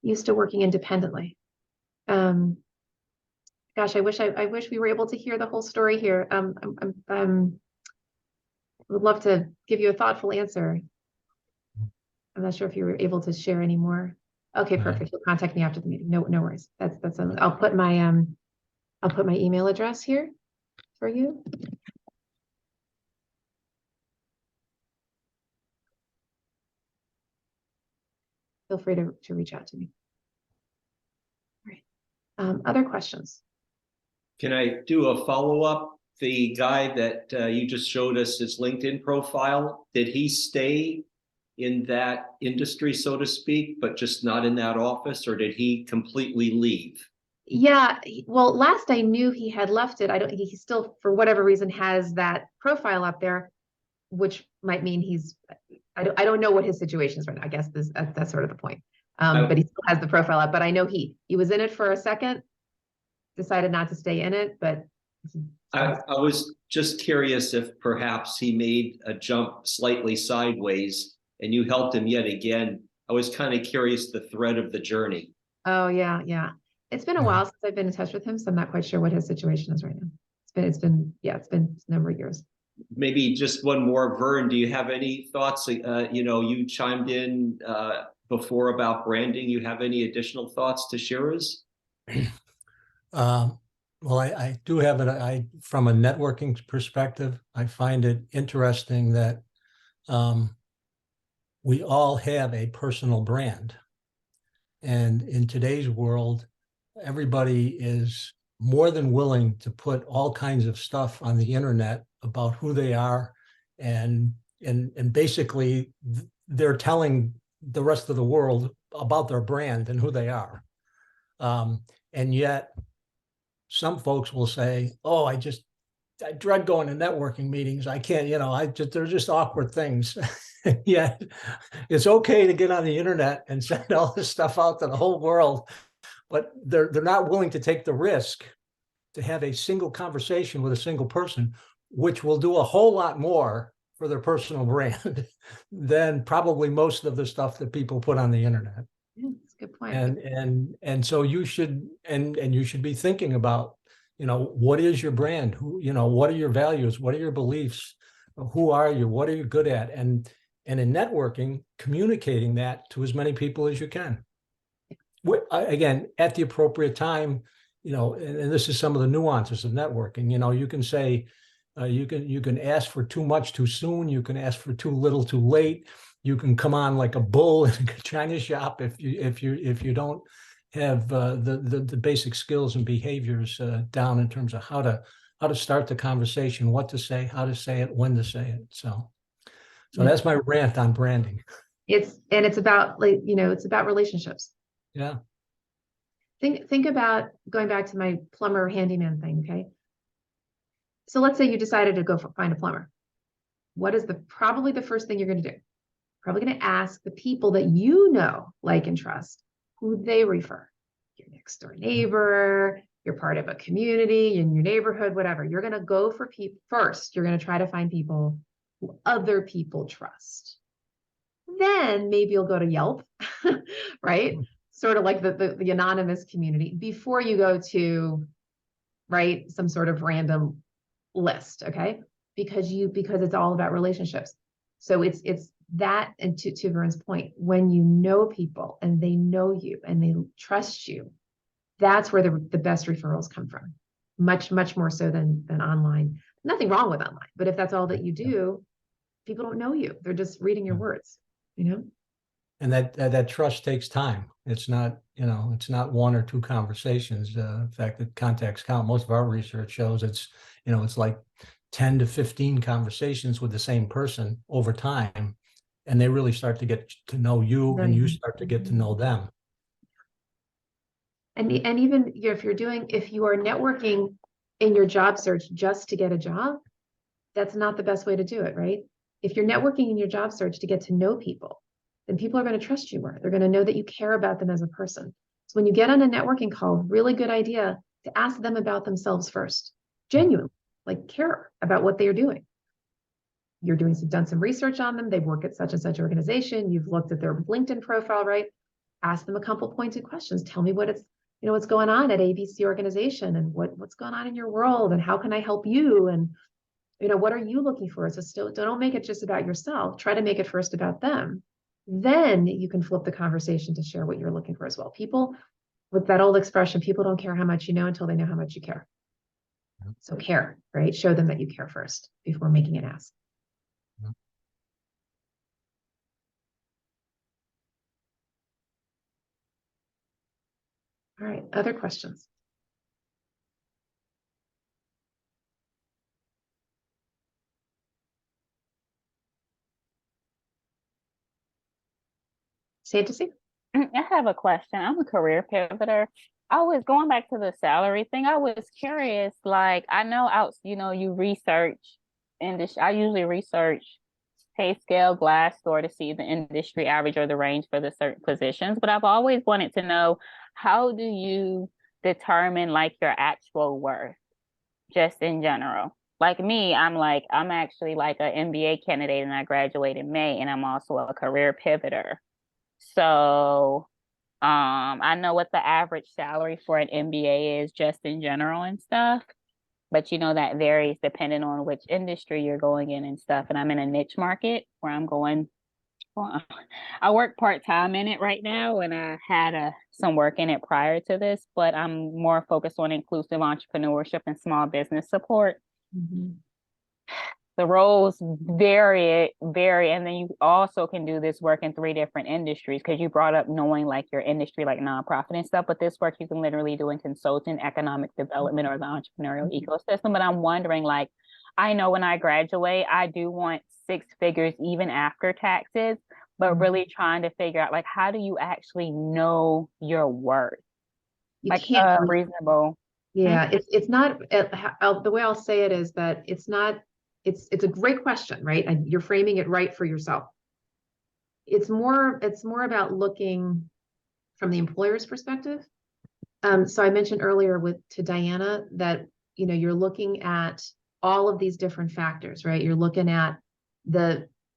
Speaker 1: Used to working independently. Gosh, I wish we were able to hear the whole story here. Would love to give you a thoughtful answer. I'm not sure if you were able to share any more. Okay, perfect. You'll contact me after the meeting. No worries. I'll put my email address here for you. Feel free to reach out to me. All right. Other questions?
Speaker 6: Can I do a follow-up? The guy that you just showed us his LinkedIn profile, did he stay in that industry, so to speak, but just not in that office, or did he completely leave?
Speaker 1: Yeah, well, last I knew he had left it. He still, for whatever reason, has that profile up there, which might mean I don't know what his situation is right now. I guess that's sort of the point. But he still has the profile up, but I know he was in it for a second, decided not to stay in it, but
Speaker 6: I was just curious if perhaps he made a jump slightly sideways and you helped him yet again. I was kind of curious the thread of the journey.
Speaker 1: Oh yeah. It's been a while since I've been in touch with him, so I'm not quite sure what his situation is right now. It's been a number of years.
Speaker 6: Maybe just one more, Vern, do you have any thoughts? You chimed in before about branding. You have any additional thoughts to share us?
Speaker 2: Well, I do have it. From a networking perspective, I find it interesting that we all have a personal brand. And in today's world, everybody is more than willing to put all kinds of stuff on the internet about who they are. And basically they're telling the rest of the world about their brand and who they are. And yet some folks will say, oh, I dread going to networking meetings. I can't, they're just awkward things. Yeah, it's okay to get on the internet and send all this stuff out to the whole world, but they're not willing to take the risk to have a single conversation with a single person, which will do a whole lot more for their personal brand than probably most of the stuff that people put on the internet.
Speaker 1: Yeah, that's a good point.
Speaker 2: And so you should be thinking about, what is your brand? What are your values? What are your beliefs? Who are you? What are you good at? And in networking, communicating that to as many people as you can. Again, at the appropriate time, and this is some of the nuances of networking. You can say, you can ask for too much too soon. You can ask for too little too late. You can come on like a bull in a china shop if you don't have the basic skills and behaviors down in terms of how to start the conversation, what to say, how to say it, when to say it. So that's my rant on branding.
Speaker 1: It's about it's about relationships.
Speaker 2: Yeah.
Speaker 1: Think about going back to my plumber handyman thing. Okay. So let's say you decided to go find a plumber. What is probably the first thing you're going to do? Probably going to ask the people that like and trust, who they refer. Your next door neighbor, you're part of a community in your neighborhood, whatever. You're going to go for people first. You're going to try to find people who other people trust. Then maybe you'll go to Yelp, right? Sort of like the anonymous community before you go to, right, some sort of random list, okay? Because it's all about relationships. So it's that, and to Vern's point, when you know people and they know you and they trust you, that's where the best referrals come from. Much more so than online. Nothing wrong with online, but if that's all that you do, people don't know you. They're just reading your words,
Speaker 2: And that trust takes time. It's not, it's not one or two conversations. In fact, the contacts count. Most of our research shows it's like 10 to 15 conversations with the same person over time and they really start to get to know you, and you start to get to know them.
Speaker 1: And even if you are networking in your job search just to get a job, that's not the best way to do it, right? If you're networking in your job search to get to know people, then people are going to trust you more. They're going to know that you care about them as a person. So when you get on a networking call, really good idea to ask them about themselves first. Genuinely, like care about what they are doing. You're done some research on them. They work at such and such organization. You've looked at their LinkedIn profile, right? Ask them a couple pointed questions. Tell me what's going on at ABC organization, and what's going on in your world, and how can I help you? And what are you looking for? So still don't make it just about yourself. Try to make it first about them. Then you can flip the conversation to share what you're looking for as well. People, with that old expression, people don't care how much you know until they know how much you care. So care, right? Show them that you care first before making an ask. All right, other questions? Fantasy?
Speaker 5: I have a question. I'm a career pivoter. I was going back to the salary thing. I was curious, like I know you research industry. I usually research pay scale, Glassdoor to see the industry average or the range for the certain positions. But I've always wanted to know, how do you determine like your actual worth, just in general? Like me, I'm actually like an MBA candidate, and I graduate in May, and I'm also a career pivoter. So I know what the average salary for an MBA is just in general and stuff, but that varies depending on which industry you're going in and stuff. And I'm in a niche market where I work part-time in it right now, and I had some work in it prior to this, but I'm more focused on inclusive entrepreneurship and small business support.
Speaker 1: Mm-hmm.
Speaker 5: The roles vary, and then you also can do this work in 3 different industries, because you brought up knowing like your industry, like nonprofit and stuff, but this work you can literally do in consulting, economic development, or the entrepreneurial ecosystem. But I'm wondering, like, I know when I graduate, I do want 6 figures even after taxes, but really trying to figure out, like, how do you actually know your worth?
Speaker 1: You
Speaker 5: like
Speaker 1: can't
Speaker 5: reasonable.
Speaker 1: Yeah, it's not, the way I'll say it is that it's not, it's a great question, right? And you're framing it right for yourself. It's more about looking from the employer's perspective. So I mentioned earlier to Diana that, you're looking at all of these different factors, right? You're looking at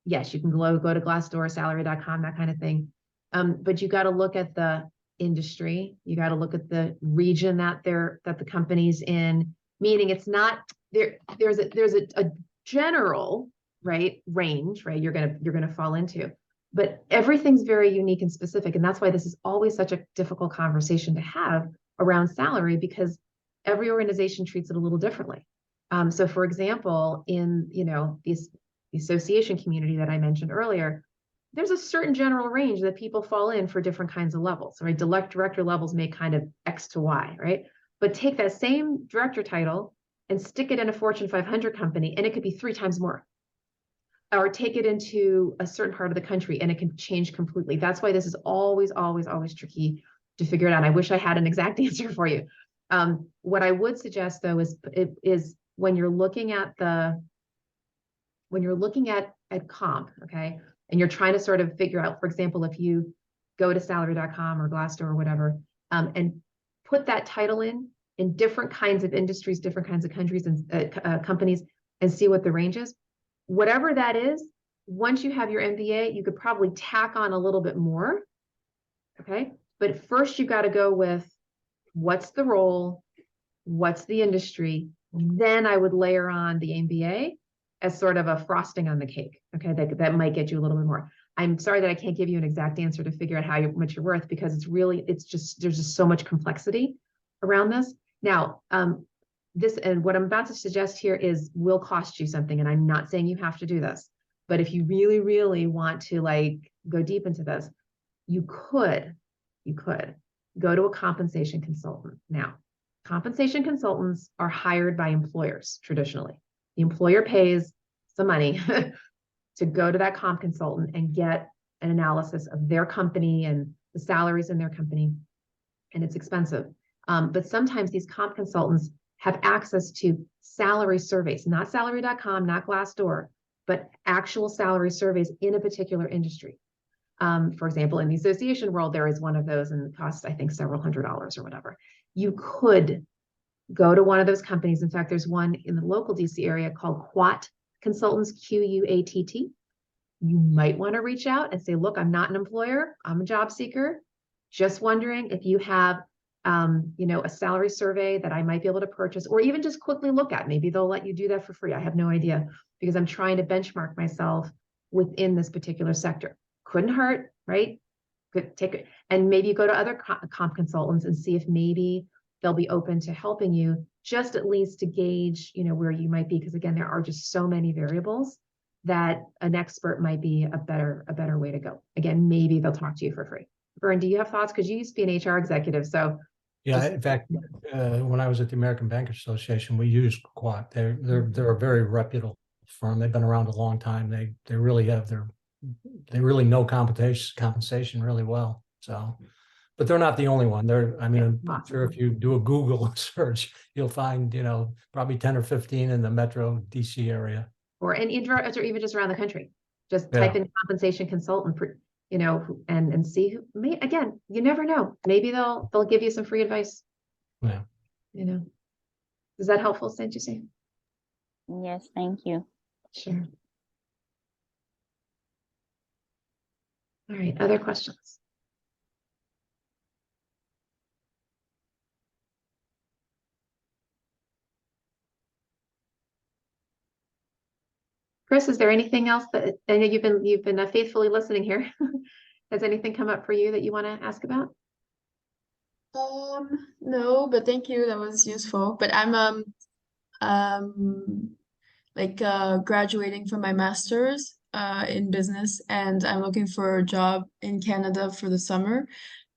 Speaker 1: yes, you can go to Glassdoor, salary.com, that kind of thing. But you got to look at the industry. You got to look at the region that the company's in, meaning it's not there's a general, right, range, right, you're gonna fall into, but everything's very unique and specific. And that's why this is always such a difficult conversation to have around salary, because every organization treats it a little differently. So for example, in the association community that I mentioned earlier, there's a certain general range that people fall in for different kinds of levels, right? Director levels make kind of X to Y, right? But take that same director title and stick it in a Fortune 500 company, and it could be 3 times more. Or take it into a certain part of the country, and it can change completely. That's why this is always, always, always tricky to figure it out. I wish I had an exact answer for you. What I would suggest, though, is when you're looking at comp, okay, and you're trying to sort of figure out, for example, if you go to salary.com or Glassdoor or whatever, and put that title in different kinds of industries, different kinds of countries and companies, and see what the range is. Whatever that is, once you have your MBA, you could probably tack on a little bit more, okay? But first you got to go with what's the role, what's the industry, then I would layer on the MBA as sort of a frosting on the cake, okay? That might get you a little bit more. I'm sorry that I can't give you an exact answer to figure out much you're worth, because there's just so much complexity around this. Now, what I'm about to suggest here will cost you something, and I'm not saying you have to do this, but if you really, really want to go deep into this, you could go to a compensation consultant. Now, compensation consultants are hired by employers traditionally. The employer pays some money to go to that comp consultant and get an analysis of their company and the salaries in their company. And it's expensive. But sometimes these comp consultants have access to salary surveys, not salary.com, not Glassdoor, but actual salary surveys in a particular industry. For example, in the association world, there is one of those and it costs, I think, several $100s or whatever. You could go to one of those companies. In fact, there's one in the local DC area called Quat Consultants, Quatt. You might want to reach out and say, look, I'm not an employer, I'm a job seeker. Just wondering if you have a salary survey that I might be able to purchase, or even just quickly look at. Maybe they'll let you do that for free. I have no idea, because I'm trying to benchmark myself within this particular sector. Couldn't hurt, right? Could take it. And maybe you go to other comp consultants and see if maybe they'll be open to helping you, just at least to gauge, where you might be. Because again, there are just so many variables that an expert might be a better way to go. Again, maybe they'll talk to you for free. Vern, do you have thoughts? Because you used to be an HR executive, so.
Speaker 2: Yeah, in fact, when I was at the American Bankers Association, we used Quat. They're a very reputable firm. They've been around a long time. They really have they really know compensation really well. So, but they're not the only one. I'm sure if you do a Google search, you'll find, probably 10 or 15 in the Metro DC area.
Speaker 1: Or even just around the country. Just type in compensation consultant, and see who again, you never know. Maybe they'll give you some free advice.
Speaker 2: Yeah.
Speaker 1: Is that helpful, Santusi?
Speaker 5: Yes, thank you.
Speaker 1: Sure. All right, other questions? Chris, is there anything else that I know you've been faithfully listening here? Has anything come up for you that you want to ask about?
Speaker 7: No, but thank you. That was useful. But I'm graduating from my master's in business, and I'm looking for a job in Canada for the summer.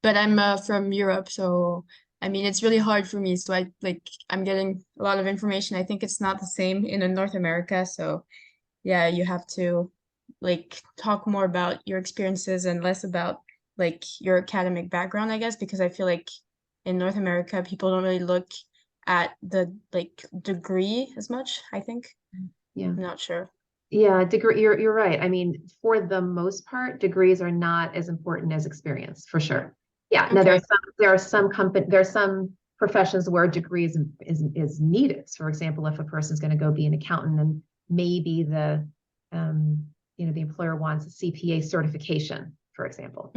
Speaker 7: But I'm from Europe, so I mean it's really hard for me. So I'm getting a lot of information. I think it's not the same in North America. So yeah, you have to talk more about your experiences and less about your academic background, I guess, because I feel like in North America people don't really look at the degree as much, I think.
Speaker 1: Yeah.
Speaker 7: I'm not sure.
Speaker 1: Yeah, degree, you're right. I mean, for the most part, degrees are not as important as experience, for sure. Yeah. Now
Speaker 7: Okay.
Speaker 1: there are some professions where degrees is needed. For example, if a person's going to go be an accountant, and maybe the employer wants a CPA certification, for example.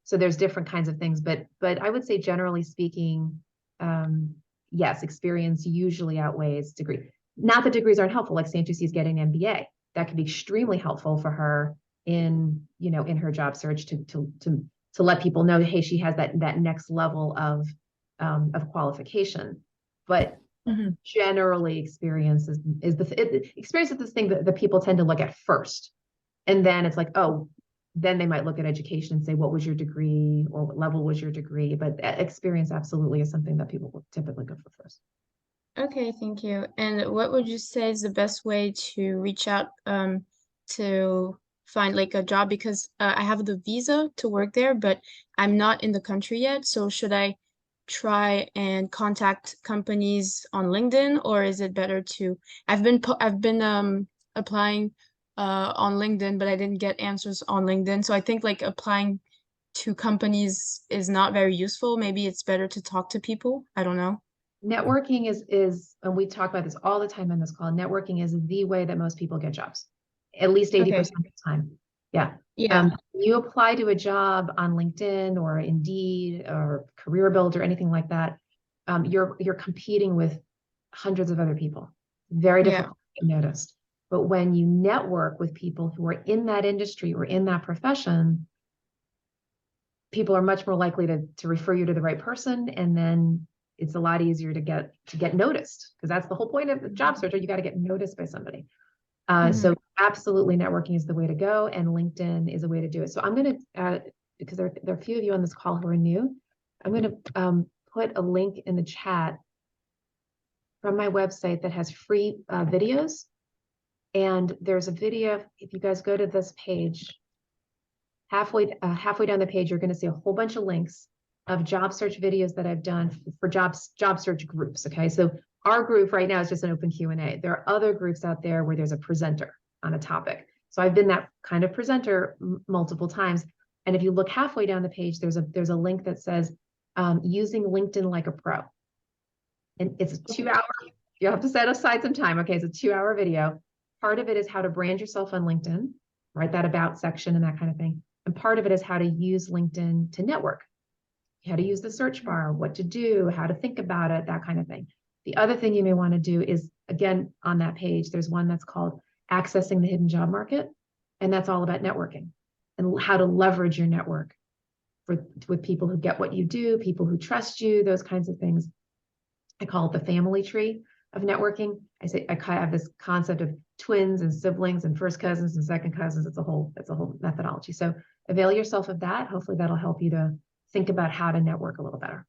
Speaker 1: So there's different kinds of things, but I would say generally speaking, yes, experience usually outweighs degree. Not that degrees aren't helpful, like Santusi is getting an MBA. That could be extremely helpful for her in her job search to let people know, hey, she has that next level of qualification. But generally, experience is this thing that people tend to look at first, and then it's like, oh, then they might look at education and say, what was your degree, or what level was your degree? But experience absolutely is something that people will typically go for first.
Speaker 7: Okay, thank you. And what would you say is the best way to reach out to find a job? Because I have the visa to work there, but I'm not in the country yet. So should I try and contact companies on LinkedIn, or is it better to I've been applying on LinkedIn, but I didn't get answers on LinkedIn. So I think applying to companies is not very useful. Maybe it's better to talk to people. I don't know.
Speaker 1: Networking is, and we talk about this all the time on this call, networking is the way that most people get jobs, at least 80% of the time. Yeah. You apply to a job on LinkedIn or Indeed or Career Builder or anything like that, you're competing with hundreds of other people. Very difficult to get noticed. But when you network with people who are in that industry or in that profession, people are much more likely to refer you to the right person, and then it's a lot easier to get noticed, because that's the whole point of the job search. You got to get noticed by somebody. So absolutely, networking is the way to go, and LinkedIn is a way to do it. So I'm going to, because there are a few of you on this call who are new, I'm going to put a link in the chat from my website that has free videos And there's a video, if you guys go to this page, halfway down the page, you're going to see a whole bunch of links of job search videos that I've done for job search groups. Okay, so our group right now is just an open Q&A. There are other groups out there where there's a presenter on a topic. So I've been that kind of presenter multiple times. And if you look halfway down the page, there's a link that says using LinkedIn like a pro. And it's a 2-hour, you have to set aside some time. Okay, it's a 2-hour video. Part of it is how to brand yourself on LinkedIn, right? That about section and that kind of thing. And part of it is how to use LinkedIn to network, how to use the search bar, what to do, how to think about it, that kind of thing. The other thing you may want to do is, again, on that page, there's one that's called Accessing the Hidden Job Market. And that's all about networking and how to leverage your network with people who get what you do, people who trust you, those kinds of things. I call it the family tree of networking. I have this concept of twins and siblings and first cousins and second cousins. It's a whole methodology. So avail yourself of that. Hopefully that'll help you to think about how to network a little better.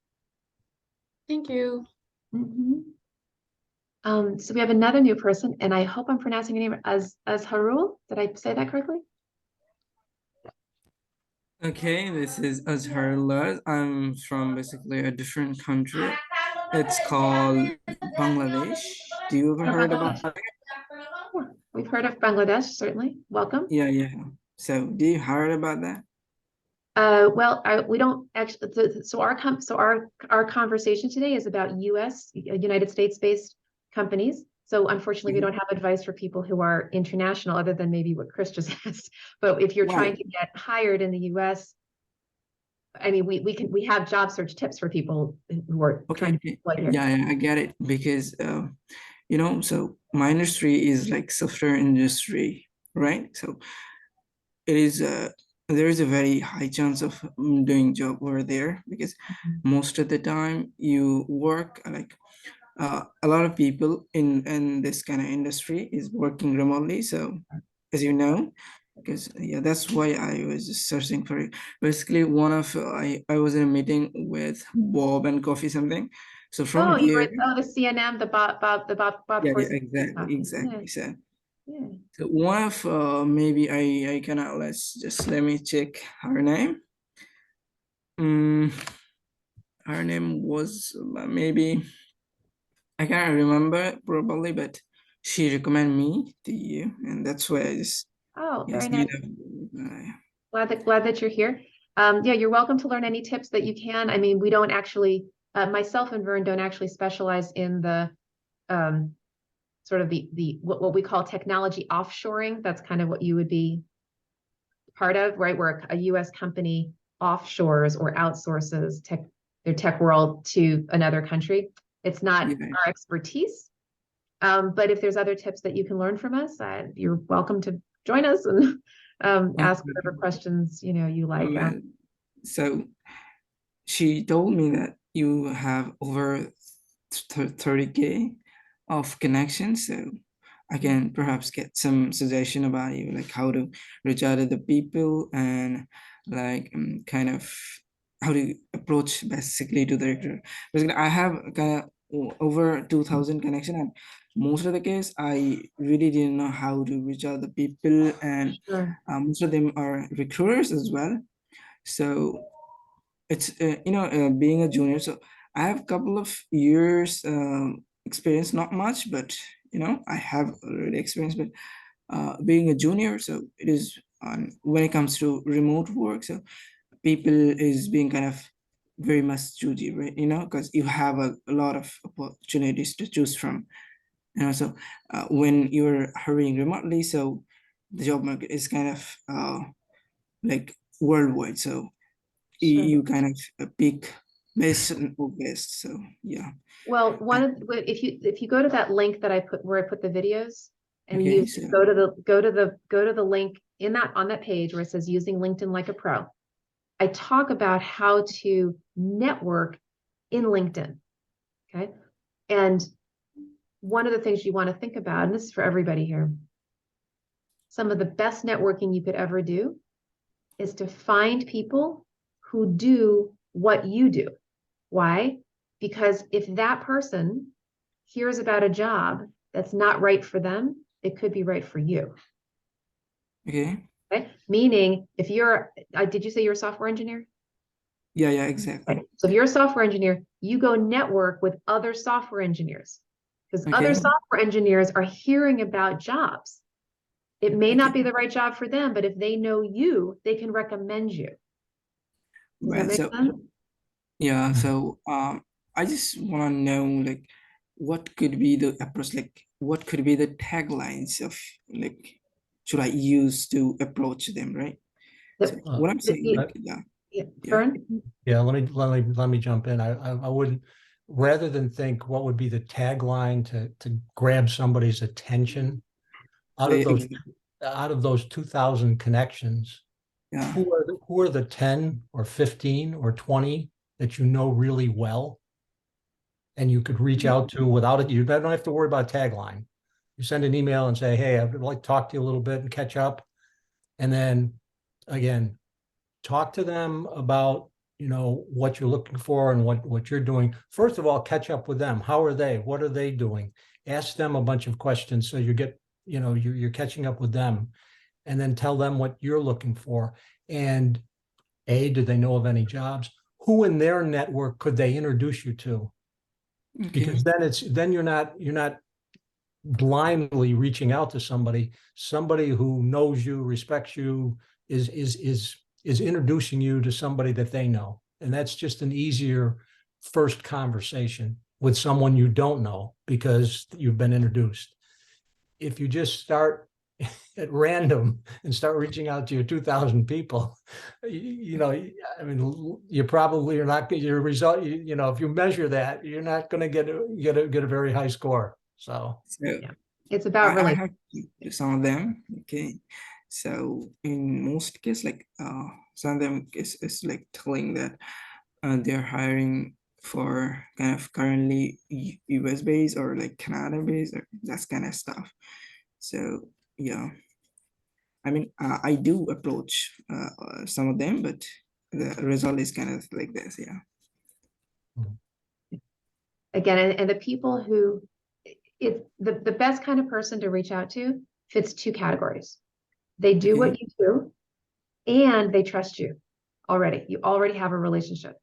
Speaker 7: Thank you.
Speaker 1: So we have another new person, and I hope I'm pronouncing your name as Harul. Did I say that correctly?
Speaker 8: Okay, this is Azhar Laz. I'm from basically a different country. It's called Bangladesh. Do you ever heard about it?
Speaker 1: We've heard of Bangladesh, certainly. Welcome.
Speaker 8: Yeah. So do you heard about that?
Speaker 1: Well, we don't actually. So our conversation today is about United States-based companies. So unfortunately, we don't have advice for people who are international, other than maybe what Chris just asked. But if you're trying to get hired in the U.S., I mean, we have job search tips for people who are trying to be employed here.
Speaker 8: Yeah, I get it, because so my industry is like software industry, right? So it is there is a very high chance of doing job over there, because most of the time you work like a lot of people in this kind of industry is working remotely. So as you know, because that's why I was just searching for it. Basically, I was in a meeting with Bob and Coffee something. So from here,
Speaker 1: the CNN, the Bob
Speaker 8: exactly. So one of maybe I cannot, let me check her name. Her name was maybe, I can't remember probably, but she recommended me to you, and that's why I just
Speaker 1: very nice. Glad that you're here. Yeah, you're welcome to learn any tips that you can. I mean, we don't actually, myself and Vern don't actually specialize in the sort of what we call technology offshoring. That's kind of what you would be part of, right? Where a US company offshores or outsources their tech world to another country. It's not our expertise. But if there's other tips that you can learn from us, you're welcome to join us and ask whatever questions you like.
Speaker 8: So she told me that you have over 30K of connections, so I can perhaps get some suggestion about you, like how to reach out to the people, and like kind of how to approach basically to the recruiter. Basically, I have kind of over 2,000 connection, and most of the case I really didn't know how to reach out the people, and most of them are recruiters as well. So it's being a junior, so I have a couple of years experience, not much, but I have already experience. But being a junior, so it is when it comes to remote work, so people is being kind of very much choosy, right? Because you have a lot of opportunities to choose from. So when you're hurrying remotely, so the job market is kind of like worldwide. So you kind of pick best and best. So yeah.
Speaker 1: Well, if you go to that link that I put where I put the videos, and go to the link on that page where it says using LinkedIn like a pro, I talk about how to network in LinkedIn. Okay. And one of the things you want to think about, and this is for everybody here, some of the best networking you could ever do is to find people who do what you do. Why? Because if that person hears about a job that's not right for them, it could be right for you.
Speaker 8: Okay.
Speaker 1: Okay. Meaning if you're, did you say you're a software engineer?
Speaker 8: Yeah, exactly.
Speaker 1: Right. So if you're a software engineer, you go network with other software engineers, because other
Speaker 8: Okay.
Speaker 1: software engineers are hearing about jobs. It may not
Speaker 8: Okay.
Speaker 1: be the right job for them, but if they know you, they can recommend you. Does that
Speaker 8: Right.
Speaker 1: make
Speaker 8: So
Speaker 1: sense?
Speaker 8: yeah,
Speaker 2: Mhm.
Speaker 8: so I just want to know like what could be the approach, like what could be the taglines of like should I use to approach them, right? So
Speaker 1: The-
Speaker 8: what I'm saying,
Speaker 1: the-
Speaker 8: like, yeah,
Speaker 1: yeah,
Speaker 8: yeah,
Speaker 1: Fern?
Speaker 2: Yeah, let me jump in. I wouldn't, rather than think what would be the tagline to grab somebody's attention out
Speaker 8: yeah,
Speaker 2: of those
Speaker 8: exactly.
Speaker 2: 2,000 connections,
Speaker 8: Yeah,
Speaker 2: who are the 10 or 15 or 20 that you know really well and you could reach out to without it? You don't have to worry about tagline. You send an email and say, hey, I'd like to talk to you a little bit and catch up. And then again, talk to them about, you know, what you're looking for and what you're doing. First of all, catch up with them. How are they? What are they doing? Ask them a bunch of questions so you get, you know, you're catching up with them, and then tell them what you're looking for. And do they know of any jobs? Who in their network could they introduce you to?
Speaker 8: okay,
Speaker 2: Because then you're not blindly reaching out to somebody who knows you, respects you, is introducing you to somebody that they know. And that's just an easier first conversation with someone you don't know because you've been introduced. If you just start at random and start reaching out to your 2,000 people, you know, I mean, you probably are not your result. You know, if you measure that, you're not going to get a very high score. So
Speaker 8: so
Speaker 1: Yeah. It's about
Speaker 8: I
Speaker 1: really,
Speaker 8: have some of them. Okay, so in most cases, like some of them is like telling that they're hiring for kind of currently US based or like Canada based or that kind of stuff. So yeah, I mean I do approach some of them, but the result is kind of like this. Yeah.
Speaker 1: again, and the people who, it's the best kind of person to reach out to fits two categories. They do
Speaker 8: Okay.
Speaker 1: what you do and they trust you already. You already have a relationship.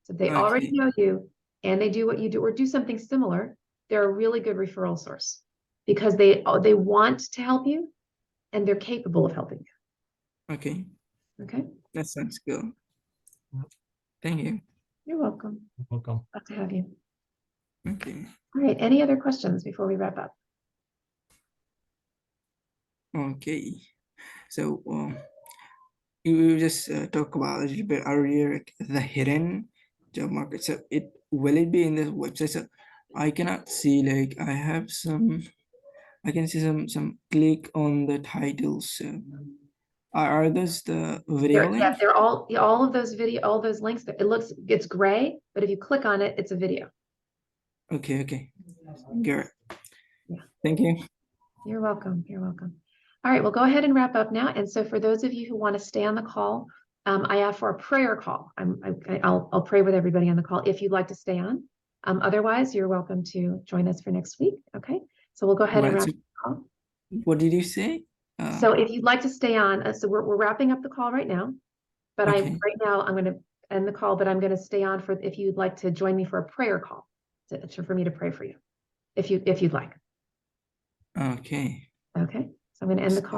Speaker 1: So if they already
Speaker 8: Okay.
Speaker 1: know you and they do what you do or do something similar, they're a really good referral source because they want to help you and they're capable of helping
Speaker 8: Okay.
Speaker 1: you. Okay.
Speaker 8: That sounds good. Thank you.
Speaker 1: You're welcome.
Speaker 2: welcome.
Speaker 1: Glad to have you.
Speaker 8: Okay.
Speaker 1: All right. Any other questions before we wrap up?
Speaker 8: Okay. So you just talk about a little bit earlier like, the hidden job market. So will it be in this website? So I cannot see, like I have I can see some click on the titles. So are those the video links?
Speaker 1: They're all of those all those links. It's gray, but if you click on it, it's a video.
Speaker 8: Okay. Good.
Speaker 1: Yeah.
Speaker 8: Thank you.
Speaker 1: You're welcome. You're welcome. All right, we'll go ahead and wrap up now. And so for those of you who want to stay on the call, I ask for a prayer call. I'll pray with everybody on the call if you'd like to stay on. Otherwise, you're welcome to join us for next week. Okay, so we'll go ahead and
Speaker 8: Right.
Speaker 1: wrap
Speaker 8: So
Speaker 1: up the call.
Speaker 8: what did you say?
Speaker 1: So if you'd like to stay on, so we're wrapping up the call right now. But
Speaker 8: Okay.
Speaker 1: right now I'm going to end the call, but I'm going to stay on for if you'd like to join me for a prayer call, for me to pray for you, if you'd like.
Speaker 8: Okay.
Speaker 1: Okay, so I'm going to end the call.